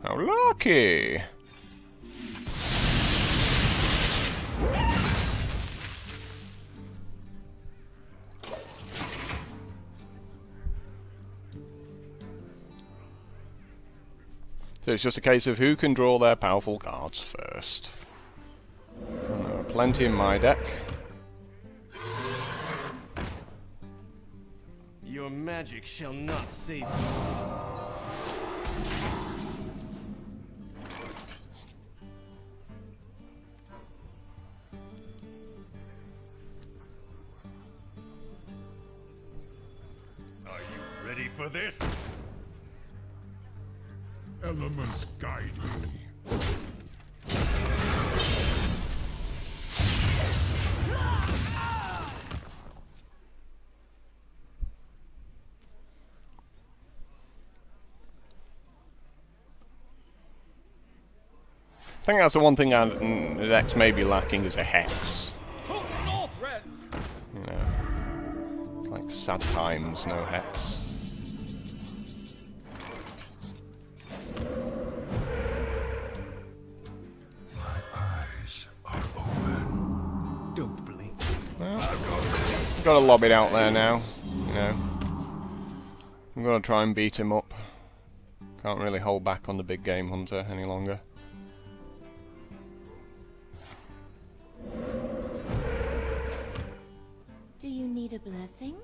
How lucky! So it's just a case of who can draw their powerful cards first. And there are plenty in my deck. Your magic shall not save you. Are you ready for this? Elements guide me. I think that's the one thing the deck's maybe lacking is a hex. You know, it's like sad times, no hex. Don't blink. Well, got to lob it out there now, you know. I'm going to try and beat him up. Can't really hold back on the big game hunter any longer. Do you need a blessing?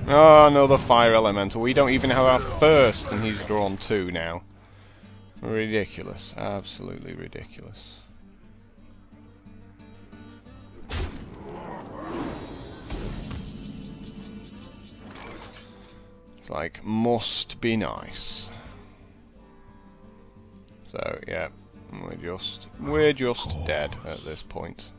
Oh, another fire elemental. We don't even have our first and he's drawn two now. Ridiculous. Absolutely ridiculous. It's like, must be nice. So, yeah. We're just dead at this point.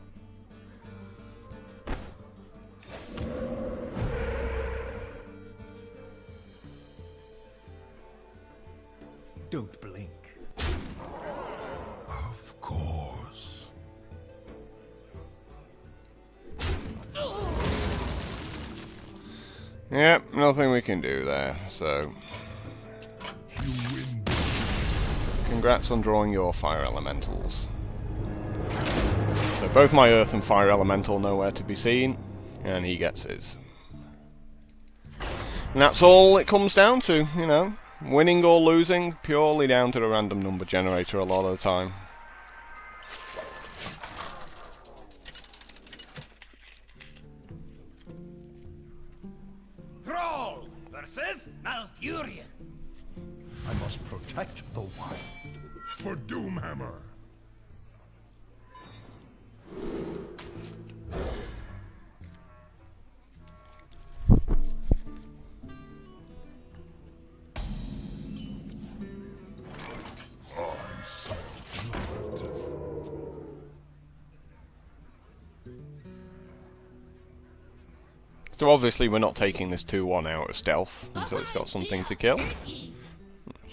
Don't blink. Of course. Yep, nothing we can do there, so... You win. Congrats on drawing your fire elementals. So both my earth and fire elemental nowhere to be seen, and he gets his. And that's all it comes down to, you know. Winning or losing, purely down to the random number generator a lot of the time. Thrall versus Malfurion. I must protect the wild. For Doomhammer. So obviously we're not taking this 2-1 out of stealth until it's got something to kill.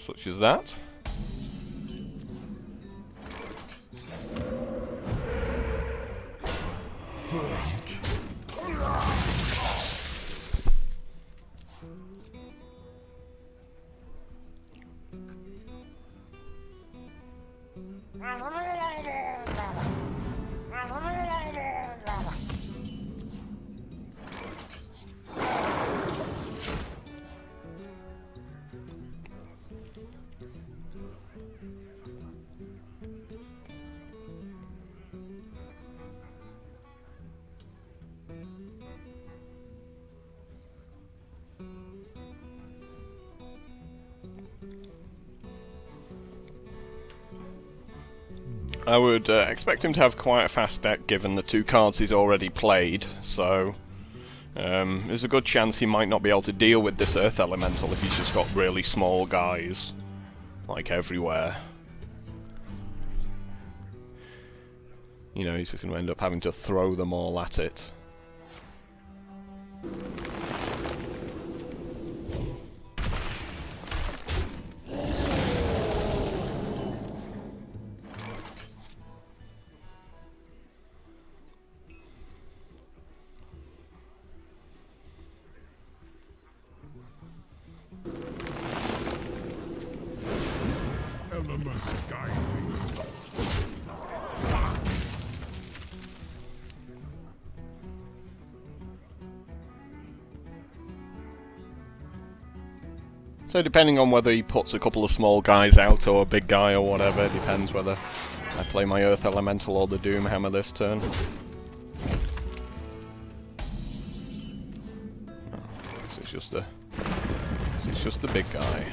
Such as that. First I would expect him to have quite a fast deck given the 2 cards he's already played, so there's a good chance he might not be able to deal with this Earth Elemental if he's just got really small guys, like everywhere. You know, he's just going to end up having to throw them all at it. Elements guide me. So depending on whether he puts a couple of small guys out or a big guy or whatever, it depends whether I play my Earth Elemental or the Doomhammer this turn. Oh, this is just the big guy.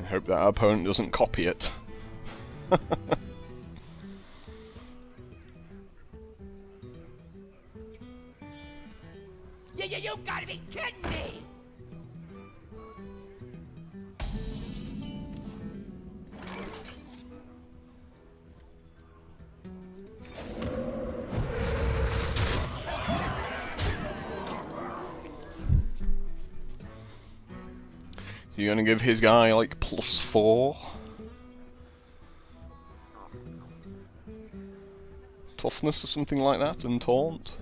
I hope that our opponent doesn't copy it. You gotta be kidding me! You're gonna give his guy like +4? Toughness or something like that, and taunt?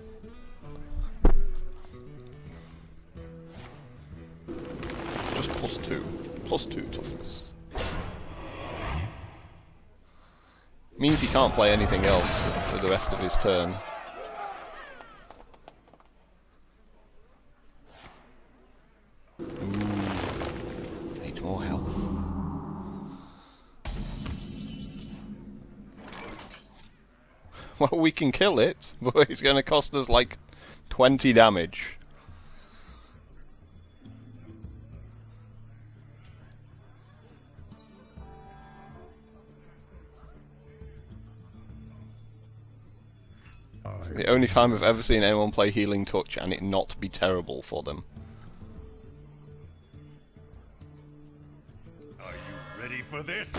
Just +2. +2 toughness. Means he can't play anything else for the rest of his turn. Ooh. Needs more health. Well, we can kill it, but it's going to cost us like 20 damage. The only time I've ever seen anyone play Healing Touch and it not be terrible for them. Are you ready for this?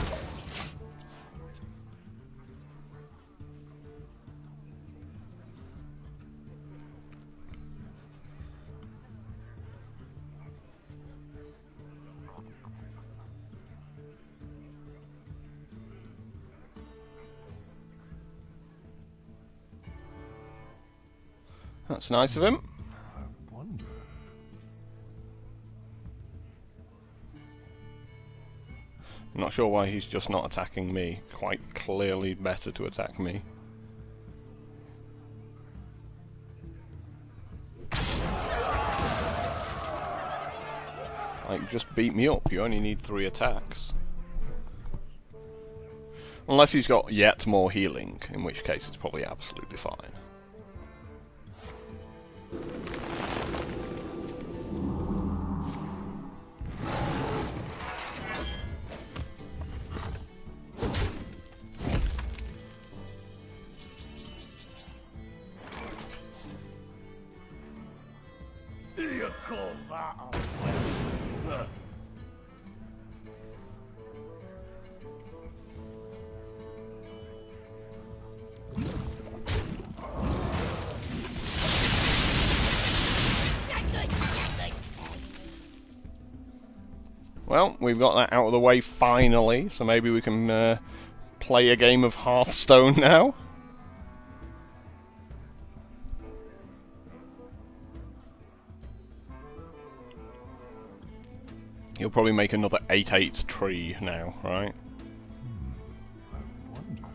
That's nice of him. I wonder. I'm not sure why he's just not attacking me. Quite clearly better to attack me. Like, just beat me up. You only need 3 attacks. Unless he's got yet more healing, in which case it's probably absolutely fine. You call that a weapon? Well, we've got that out of the way finally, so maybe we can play a game of Hearthstone now. He'll probably make another 8/8 tree now, right? I wonder.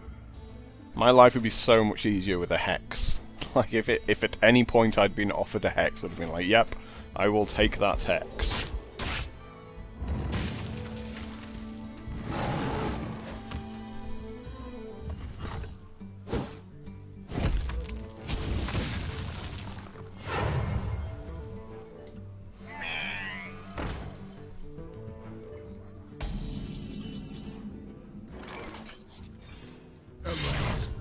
My life would be so much easier with a hex. Like, if at any point I'd been offered a hex, I'd have been like, yep, I will take that hex.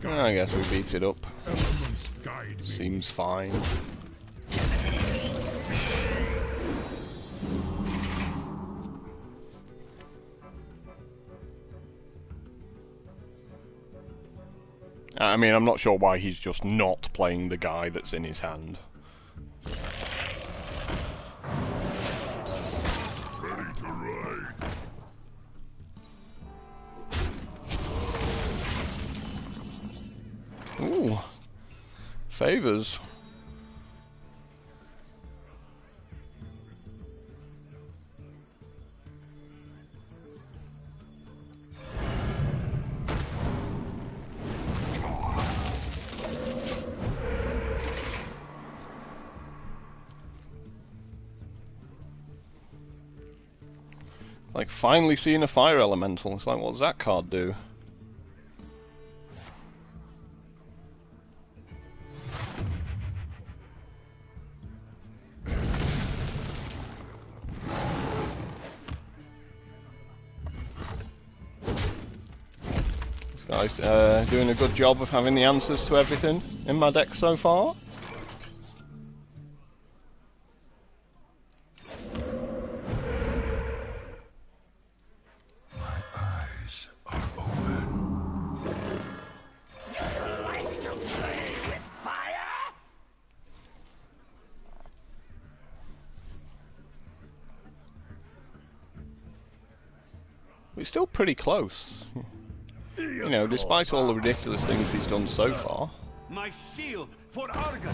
I guess we beat it up. Elements guide me. Seems fine. I mean, I'm not sure why he's just not playing the guy that's in his hand. Ready to ride. Ooh. Favors. Like, finally seeing a fire elemental. It's like, what does that card do? This guy's doing a good job of having the answers to everything in my deck so far. We're still pretty close. You know, despite all the ridiculous things he's done so far. My shield for Argus.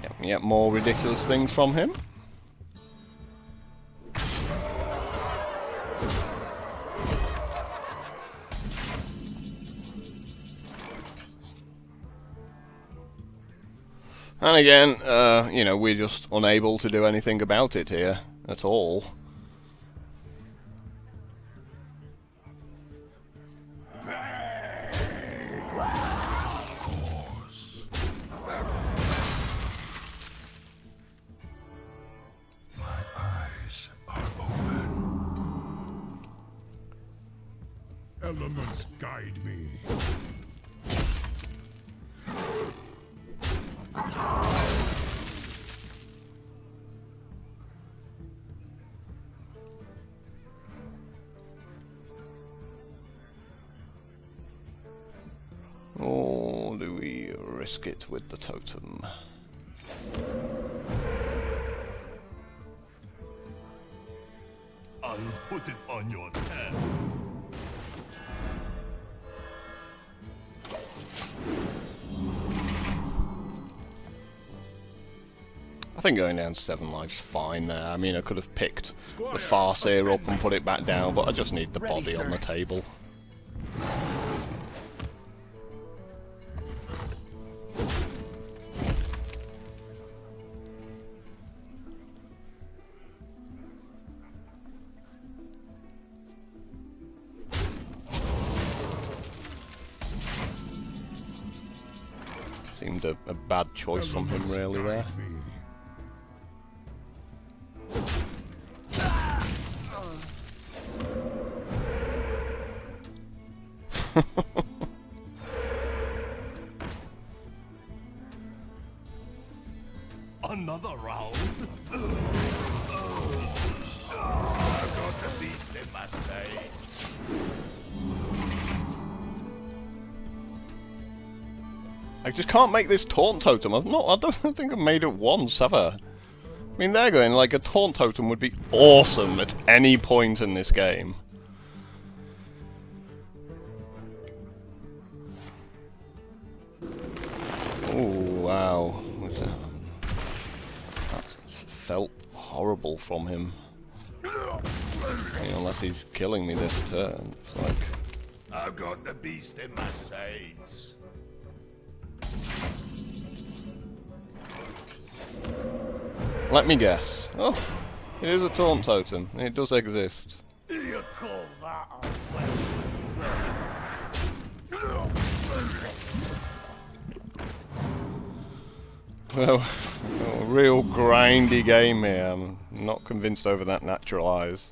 Yeah, we get more ridiculous things from him. And again, you know, we're just unable to do anything about it here at all. Elements guide me. Or do we risk it with the totem? I'll put it on your head. I think going down to 7 lives fine there. I mean, I could have picked the Farseer up and put it back down, but I just need the body on the table. Seemed a bad choice from him, really, there. Another round. I've got the beast in my sights. I just can't make this taunt totem. I don't think I've made it once, have I? I mean, they're going like a taunt totem would be awesome at any point in this game. Oh wow, that felt horrible from him. I mean, unless he's killing me this turn, it's like. I've got the beast in my sights. Let me guess. Oh, it is a taunt totem. It does exist. You call that a Well, a real grindy game here. I'm not convinced over that natural eyes.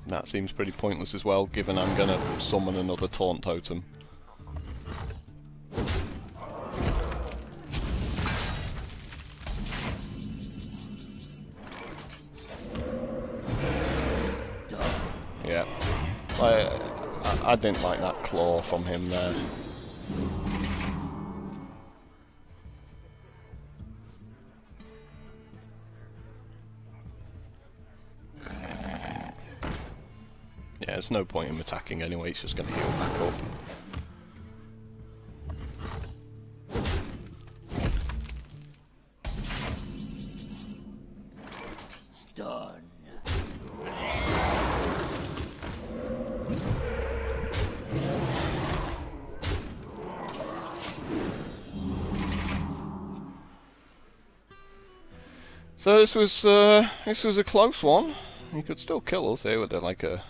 that seems pretty pointless as well, given I'm gonna summon another taunt totem. Yeah, I didn't like that claw from him there. Yeah, there's no point in him attacking anyway, he's just going to heal back up. Done. So this was a close one. He could still kill us here with like a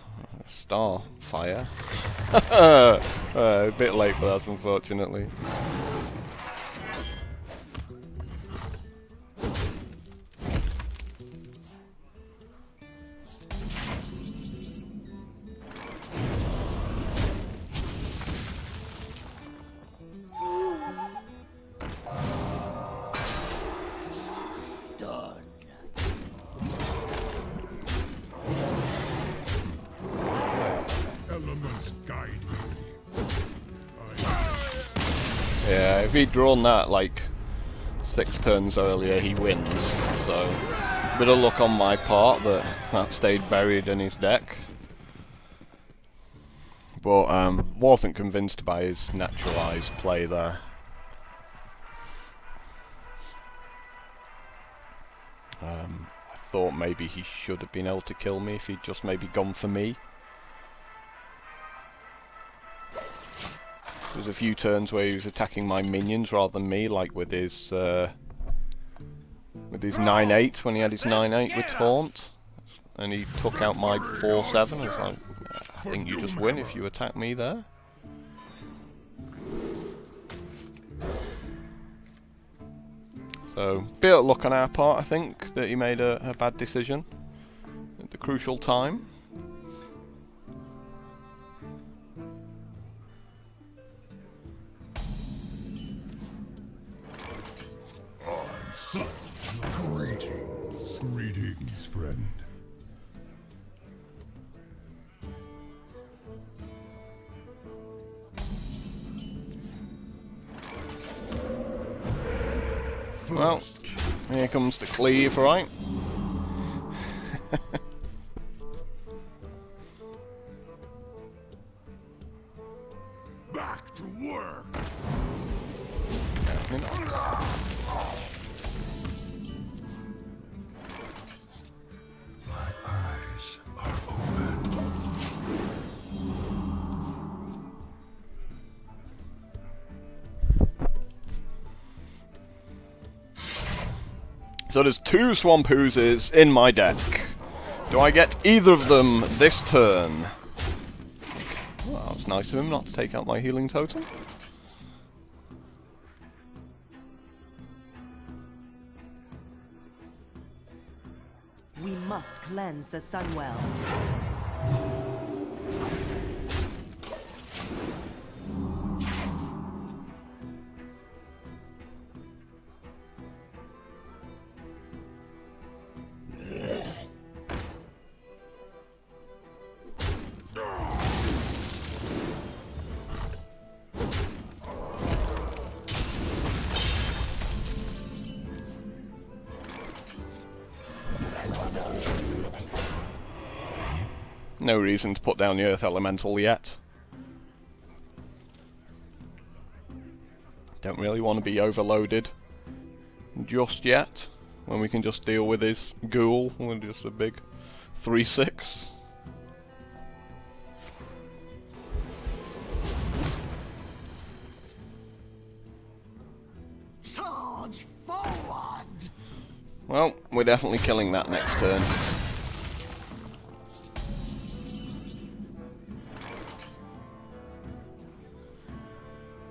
star fire. A bit late for that, unfortunately. Yeah, if he'd drawn that like 6 turns earlier, he wins. So, bit of luck on my part that that stayed buried in his deck. But wasn't convinced by his naturalised play there. I thought maybe he should have been able to kill me if he'd just maybe gone for me. There's a few turns where he was attacking my minions rather than me, like with his 9/8 when he had his 9/8 with taunt, and he took out my 4/7. It's like, I think you just win if you attack me there. So, bit of luck on our part, I think, that he made a bad decision at the crucial time. Greetings. Greetings, friend. Well, here comes the cleave, right? Back to work. My eyes are open. So there's 2 Swamp Oozes in my deck. Do I get either of them this turn? Well, that was nice of him not to take out my healing totem. We must cleanse the Sunwell. No reason to put down the Earth Elemental yet. Don't really want to be overloaded just yet, when we can just deal with his ghoul with just a big 3/6. Charge forward! Well, we're definitely killing that next turn.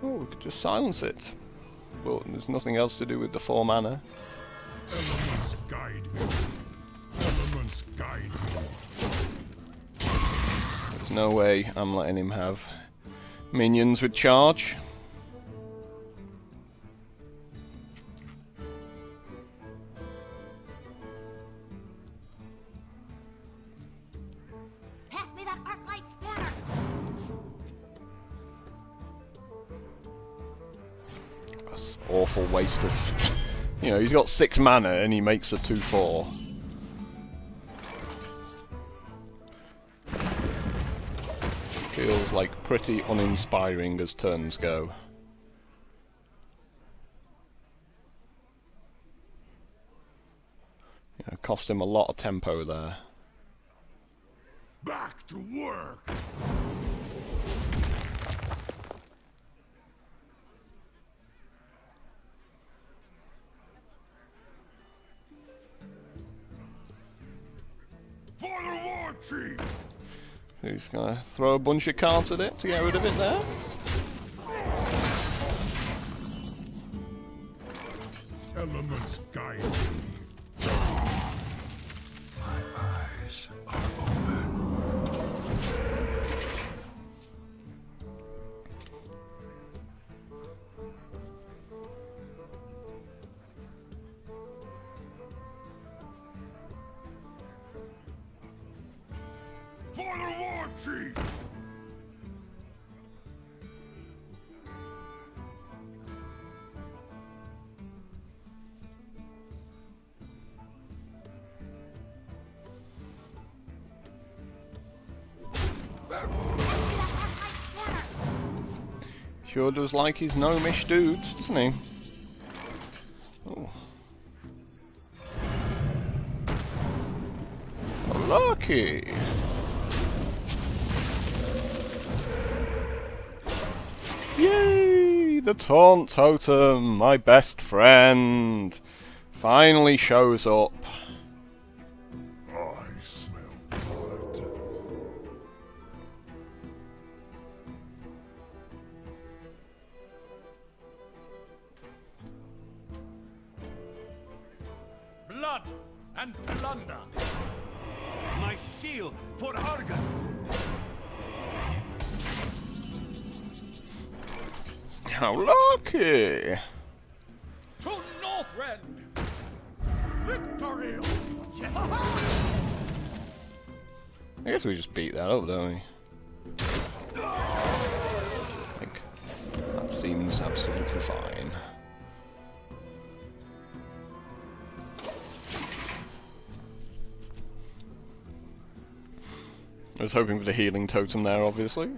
Oh, we could just silence it. But there's nothing else to do with the 4 mana. Elements guide me. Elements guide me. There's no way I'm letting him have minions with charge. Pass me that arc light spanner. That's awful waste of... You know, he's got 6 mana and he makes a 2/4. Feels like pretty uninspiring as turns go. You know, cost him a lot of tempo there. Back to work. For the war chief. He's gonna throw a bunch of cards at it to get rid of it there. Elements guide me. My eyes are open. For the war chief. Sure does like his gnomish dudes, doesn't he? Oh. Lucky! Yay! The Taunt Totem, my best friend, finally shows up. I smell blood. Blood and plunder. My shield for Argus. How lucky! To Northrend. Victory. I guess we just beat that up, don't we? I think that seems absolutely fine. I was hoping for the healing totem there, obviously.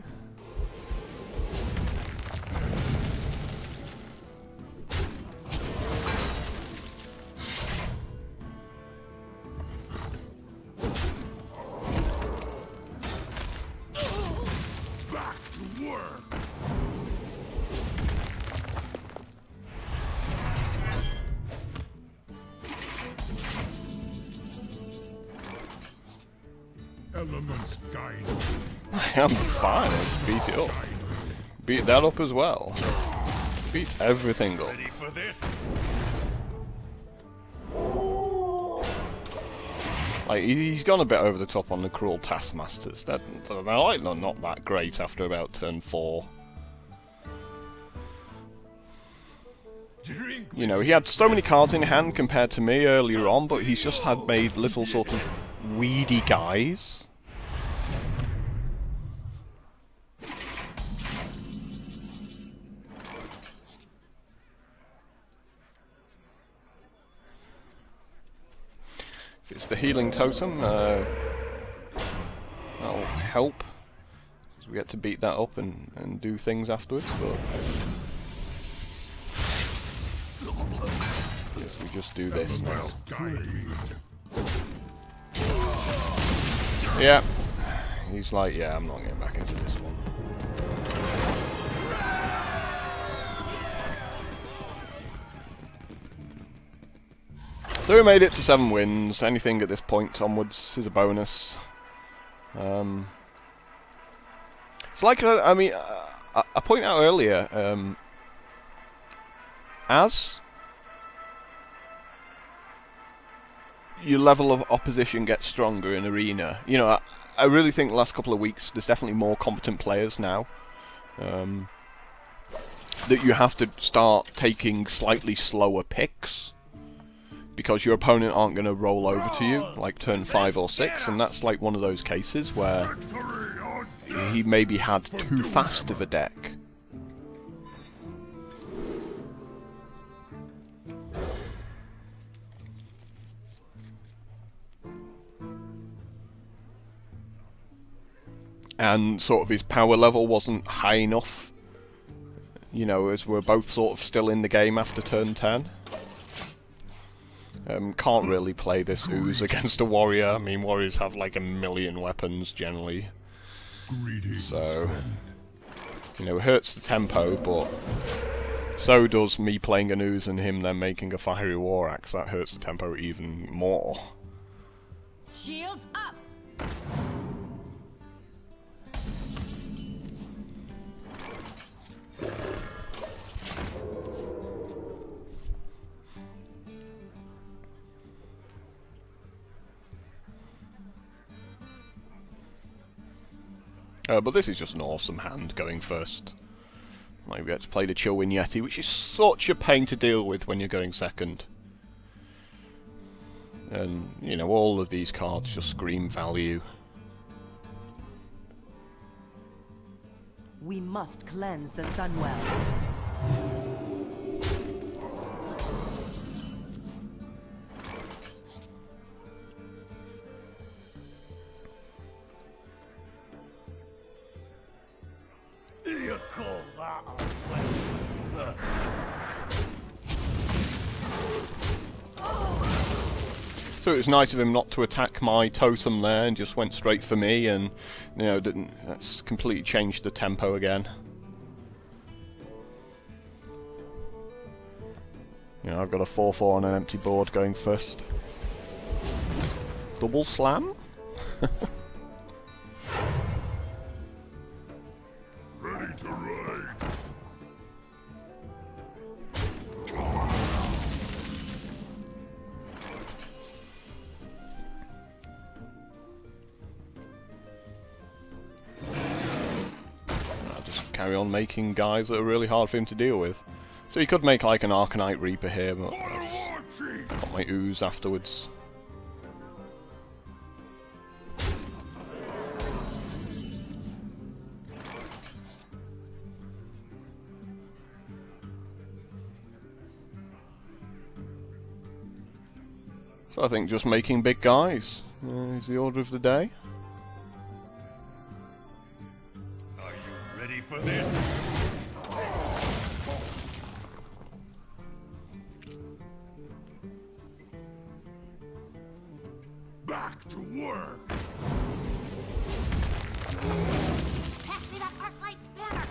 Back to work. Elements guide. I am fine, I beat it up. Beat that up as well. Beat everything up. Ready for this? Like, he's gone a bit over the top on the cruel taskmasters. They're like not that great after about turn 4. Drink. You know, he had so many cards in hand compared to me earlier on, but he's just had made little sort of weedy guys. If it's the healing totem, that'll help. We get to beat that up and do things afterwards, but I guess we just do this now. Yeah. He's like, yeah, I'm not getting back into this one. So we made it to 7 wins. Anything at this point onwards is a bonus. It's like, I mean, I pointed out earlier, as your level of opposition gets stronger in Arena, you know, I really think the last couple of weeks there's definitely more competent players now. That you have to start taking slightly slower picks, because your opponent aren't going to roll over to you like turn 5 or 6, and that's like one of those cases where he maybe had too fast of a deck. And sort of his power level wasn't high enough, you know, as we're both sort of still in the game after turn 10. Can't really play this ooze against a warrior. I mean, warriors have like a million weapons generally. So, you know, it hurts the tempo, but so does me playing an ooze and him then making a fiery war axe. That hurts the tempo even more. Shields up! But this is just an awesome hand going first. Like, we get to play the Chillwind Yeti, which is such a pain to deal with when you're going second. And, you know, all of these cards just scream value. We must cleanse the Sunwell. So it was nice of him not to attack my totem there and just went straight for me, and, you know, that's completely changed the tempo again. You know, I've got a 4-4 on an empty board going first. Double slam? Ready to ride. I'll just carry on making guys that are really hard for him to deal with. So he could make like an Arcanite Reaper here, but got my ooze afterwards. So I think just making big guys is the order of the day. Are you ready for this? Back to work. Pass me that arc light spanner.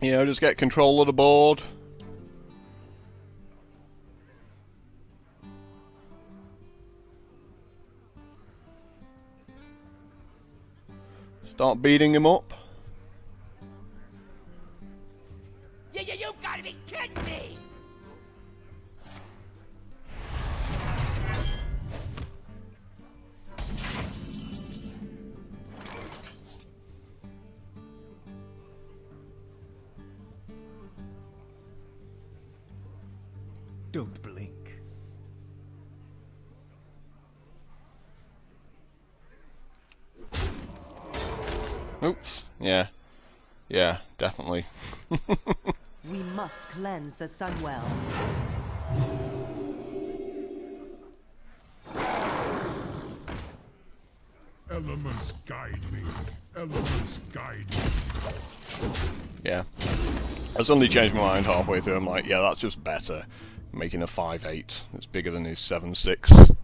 You know, just get control of the board. Start beating him up. You gotta be kidding me! Don't blink. Oops. Yeah. Yeah, definitely. We must cleanse the Sunwell. Elements guide me. Elements guide me. Yeah. I suddenly changed my mind halfway through. I'm like, yeah, that's just better. Making a 5-8 that's bigger than his 7-6.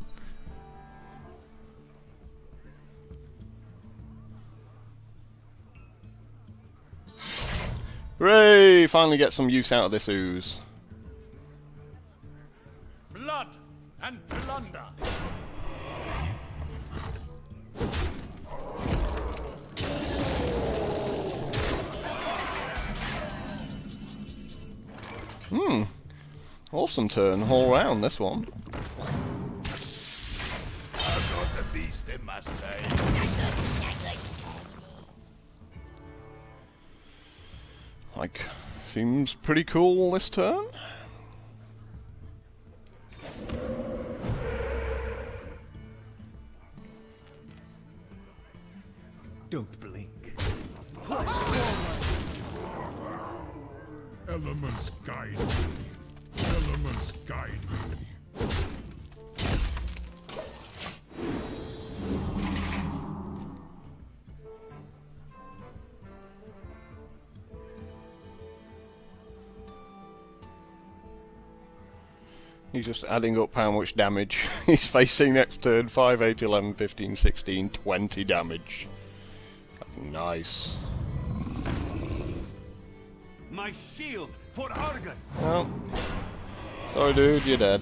Hooray! Finally get some use out of this ooze. and plunder. Awesome turn all round, this one. I've got the beast in my sight. Like, seems pretty cool this turn. Don't blink. Elements guide me. Elements guide me. He's just adding up how much damage he's facing next turn. 5, 8, 11, 15, 16, 20 damage. Nice. My shield for Argus. Well, sorry dude, you're dead.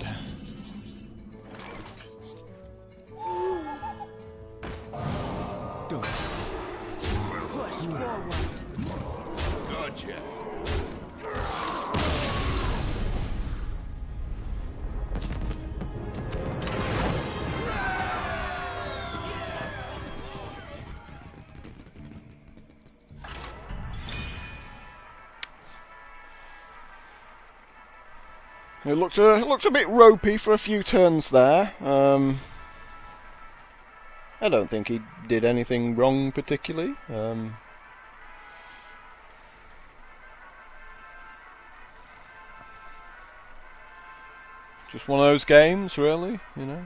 Don't. Push forward. Gotcha. It looked a bit ropey for a few turns there. I don't think he did anything wrong particularly. Just one of those games, really, you know.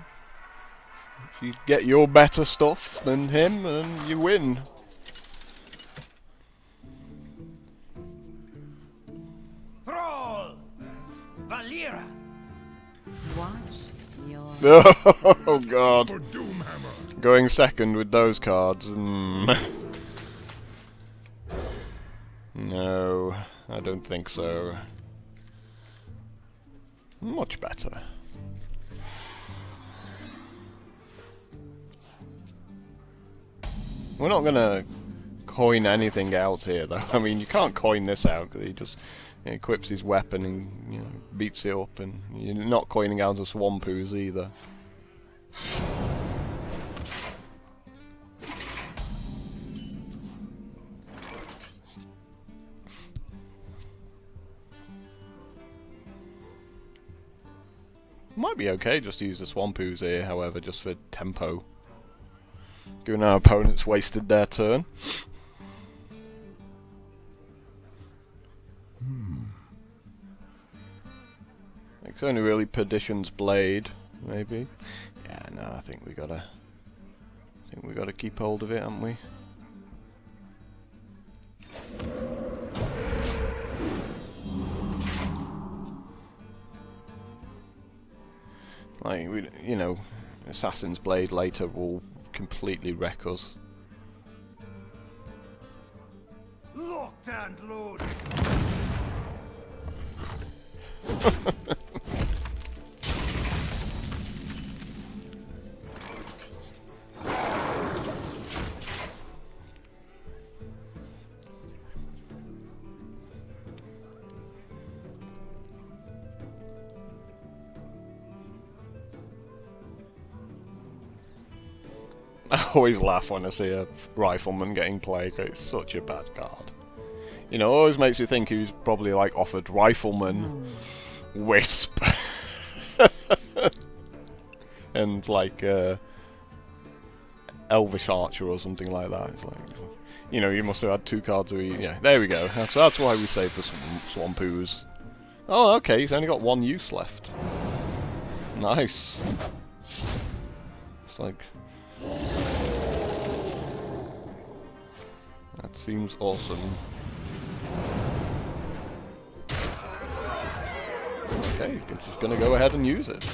If you get your better stuff than him, and you win. Thrall! Valera! Watch your... Oh god. For Doomhammer. Going second with those cards. No, I don't think so. Much better. We're not gonna coin anything out here, though. I mean, you can't coin this out because he just equips his weapon and, you know, beats it up, and you're not coining out a Swampoos either. Might be okay just to use the Swampoos here, however, just for tempo. Given our opponents wasted their turn. It's only really Perdition's Blade, maybe. Yeah, no, I think we gotta keep hold of it, haven't we? Like, you know, Assassin's Blade later will completely wreck us. Locked and loaded! I always laugh when I see a rifleman getting played, 'cause it's such a bad card. You know, it always makes you think he was probably like offered rifleman, wisp, and like elvish archer or something like that. It's like, you know, you must have had two cards where yeah, there we go. That's why we saved the Swampoos. Oh, okay, he's only got one use left. Nice. It's like... that seems awesome. Okay, I'm just gonna go ahead and use it.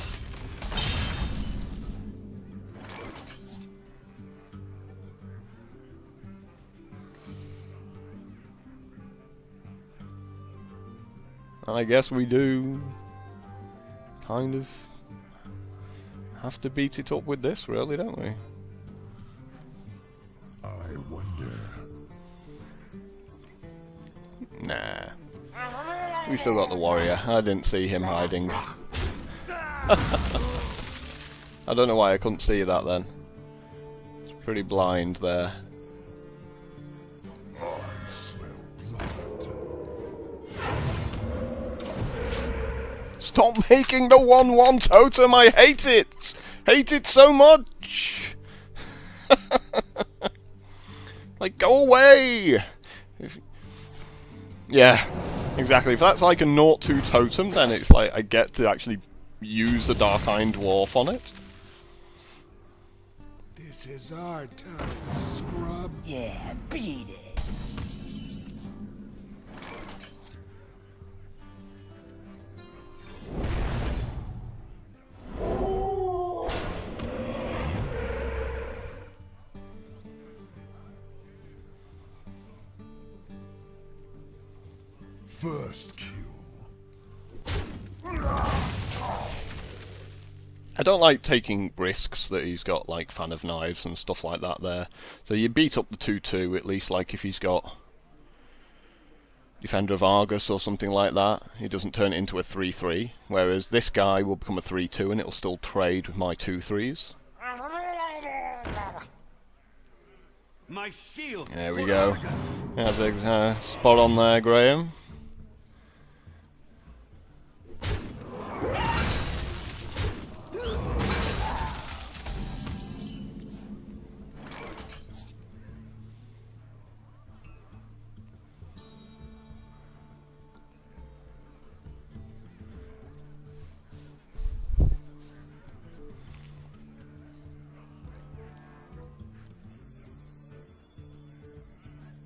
I guess we do kind of have to beat it up with this, really, don't we? I wonder. Nah. We still got the warrior. I didn't see him hiding. I don't know why I couldn't see that then. It's pretty blind there. I smell blood. Stop making the 1/1 totem! I hate it! Hate it so much! Like, go away! Yeah, exactly. If that's like a 0/2 totem, then it's like I get to actually use the Dark Iron Dwarf on it. This is our town, scrub. Yeah, beat it. First kill. I don't like taking risks that he's got like Fan of Knives and stuff like that there. So you beat up the 2/2 at least, like if he's got Defender of Argus or something like that. He doesn't turn it into a 3/3, whereas this guy will become a 3/2 and it'll still trade with my 2/3s. My shield. There we go. That's a spot on there, Graham.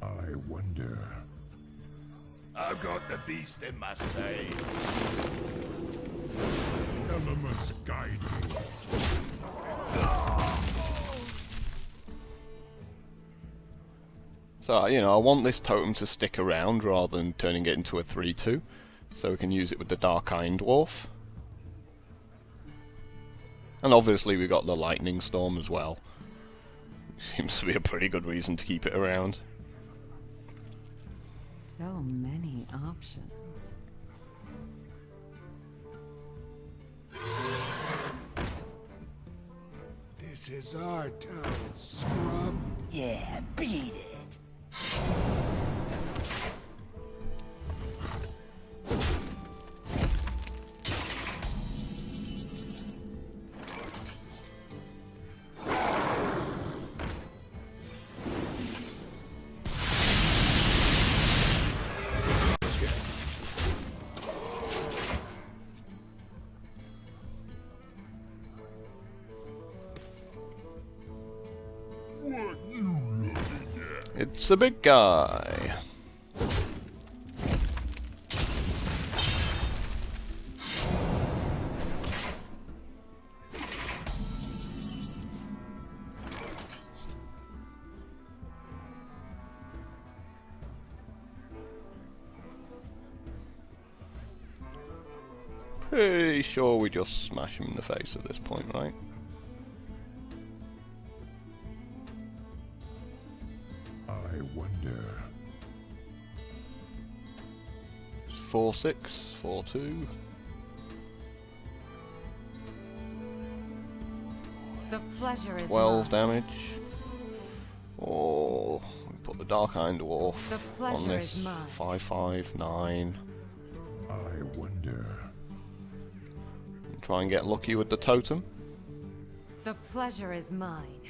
I wonder. I've got the beast in my side. Elements guide me. So, you know, I want this totem to stick around rather than turning it into a 3/2, so we can use it with the Dark Iron Dwarf. And obviously we got the Lightning Storm as well. Seems to be a pretty good reason to keep it around. So many options. This is our town, scrub. Yeah, beat it. It's a big guy. Pretty sure we just smash him in the face at this point, right? I wonder. 4/6, 4/2. The pleasure is 12 mine. damage. Oh, we put the Dark Iron Dwarf The on pleasure this. is mine. 5/5, 9. I wonder. Try and get lucky with the totem. The pleasure is mine.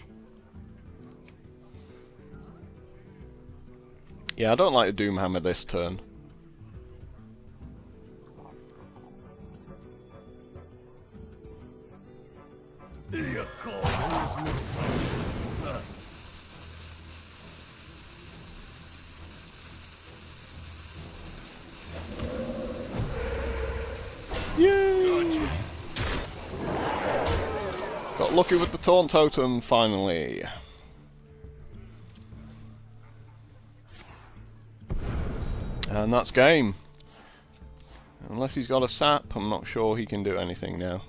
Yeah, I don't like to Doomhammer this turn. You call. Yay! Got lucky with the Taunt Totem, finally. And that's game. Unless he's got a sap, I'm not sure he can do anything now.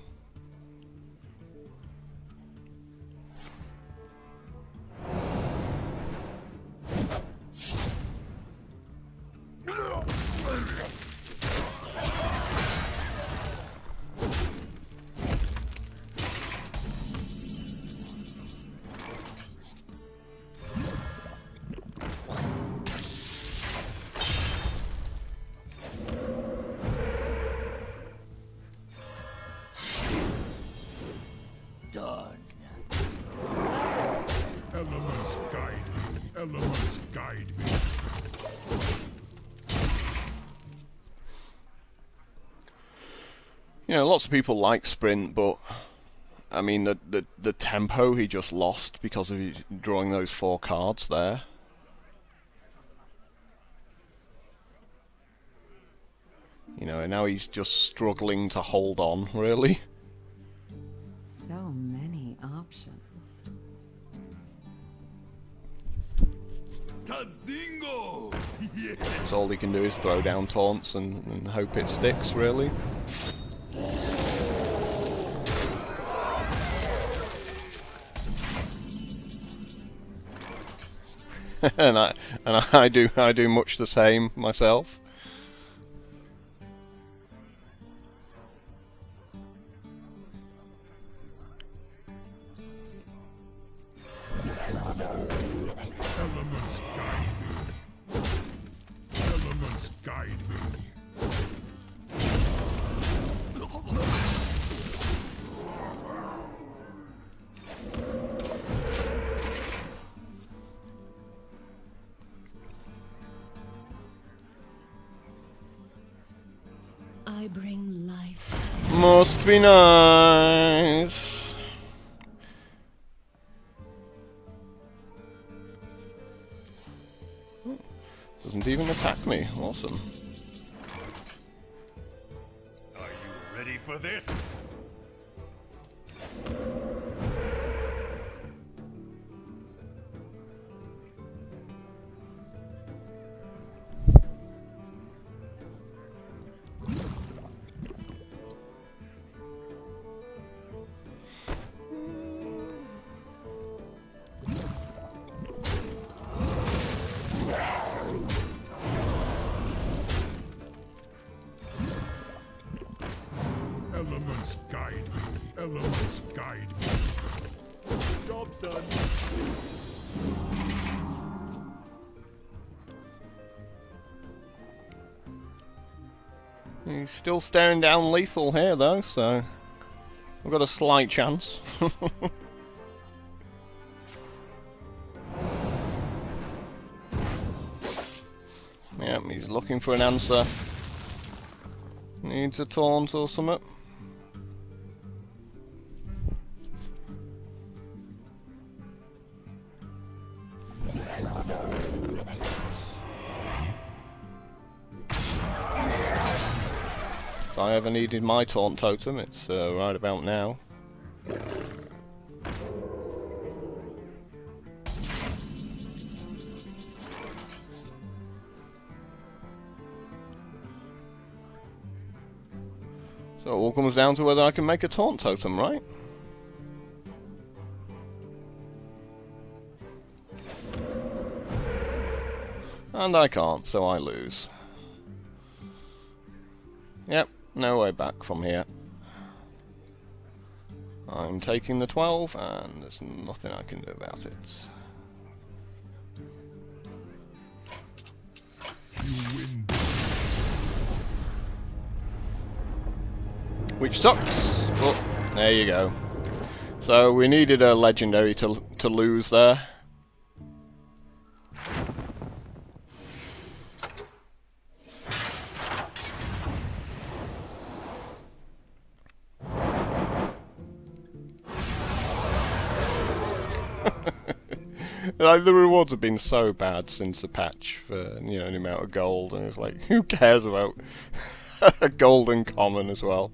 guide me. You know, lots of people like Sprint, but I mean the tempo he just lost because of drawing those 4 cards there. You know, and now he's just struggling to hold on, really. So many options. Tazdingo! Yeah. So all he can do is throw down taunts and hope it sticks, really. and I do much the same myself. Elements guide me. Elements guide me. I bring life. Must be nice. Doesn't even attack me. Awesome. Are you ready for this? Elements guide me. Elements guide me. Job done. He's still staring down lethal here, though, so we've got a slight chance. Yep, he's looking for an answer. Needs a taunt or something. If I ever needed my taunt totem, it's right about now. So it all comes down to whether I can make a taunt totem, right? And I can't, so I lose. Yep, no way back from here. I'm taking the 12, and there's nothing I can do about it. You win. Which sucks, but there you go. So we needed a legendary to lose there. Like, the rewards have been so bad since the patch for, you know, the amount of gold, and it's like, who cares about a golden common as well?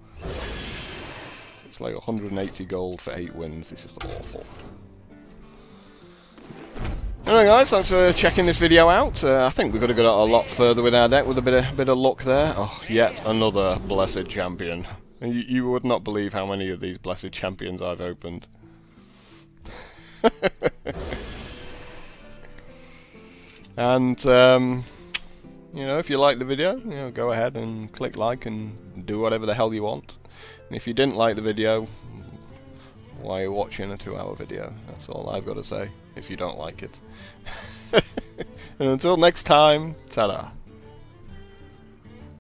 It's like 180 gold for 8 wins. This is awful. Anyway, guys, thanks for checking this video out. I think we could have got a lot further with our deck with a bit of luck there. Oh, yet another blessed champion. You would not believe how many of these blessed champions I've opened. And you know, if you like the video, you know, go ahead and click like and do whatever the hell you want. And if you didn't like the video, why are you watching a 2-hour video? That's all I've got to say, if you don't like it. And until next time, ta-da.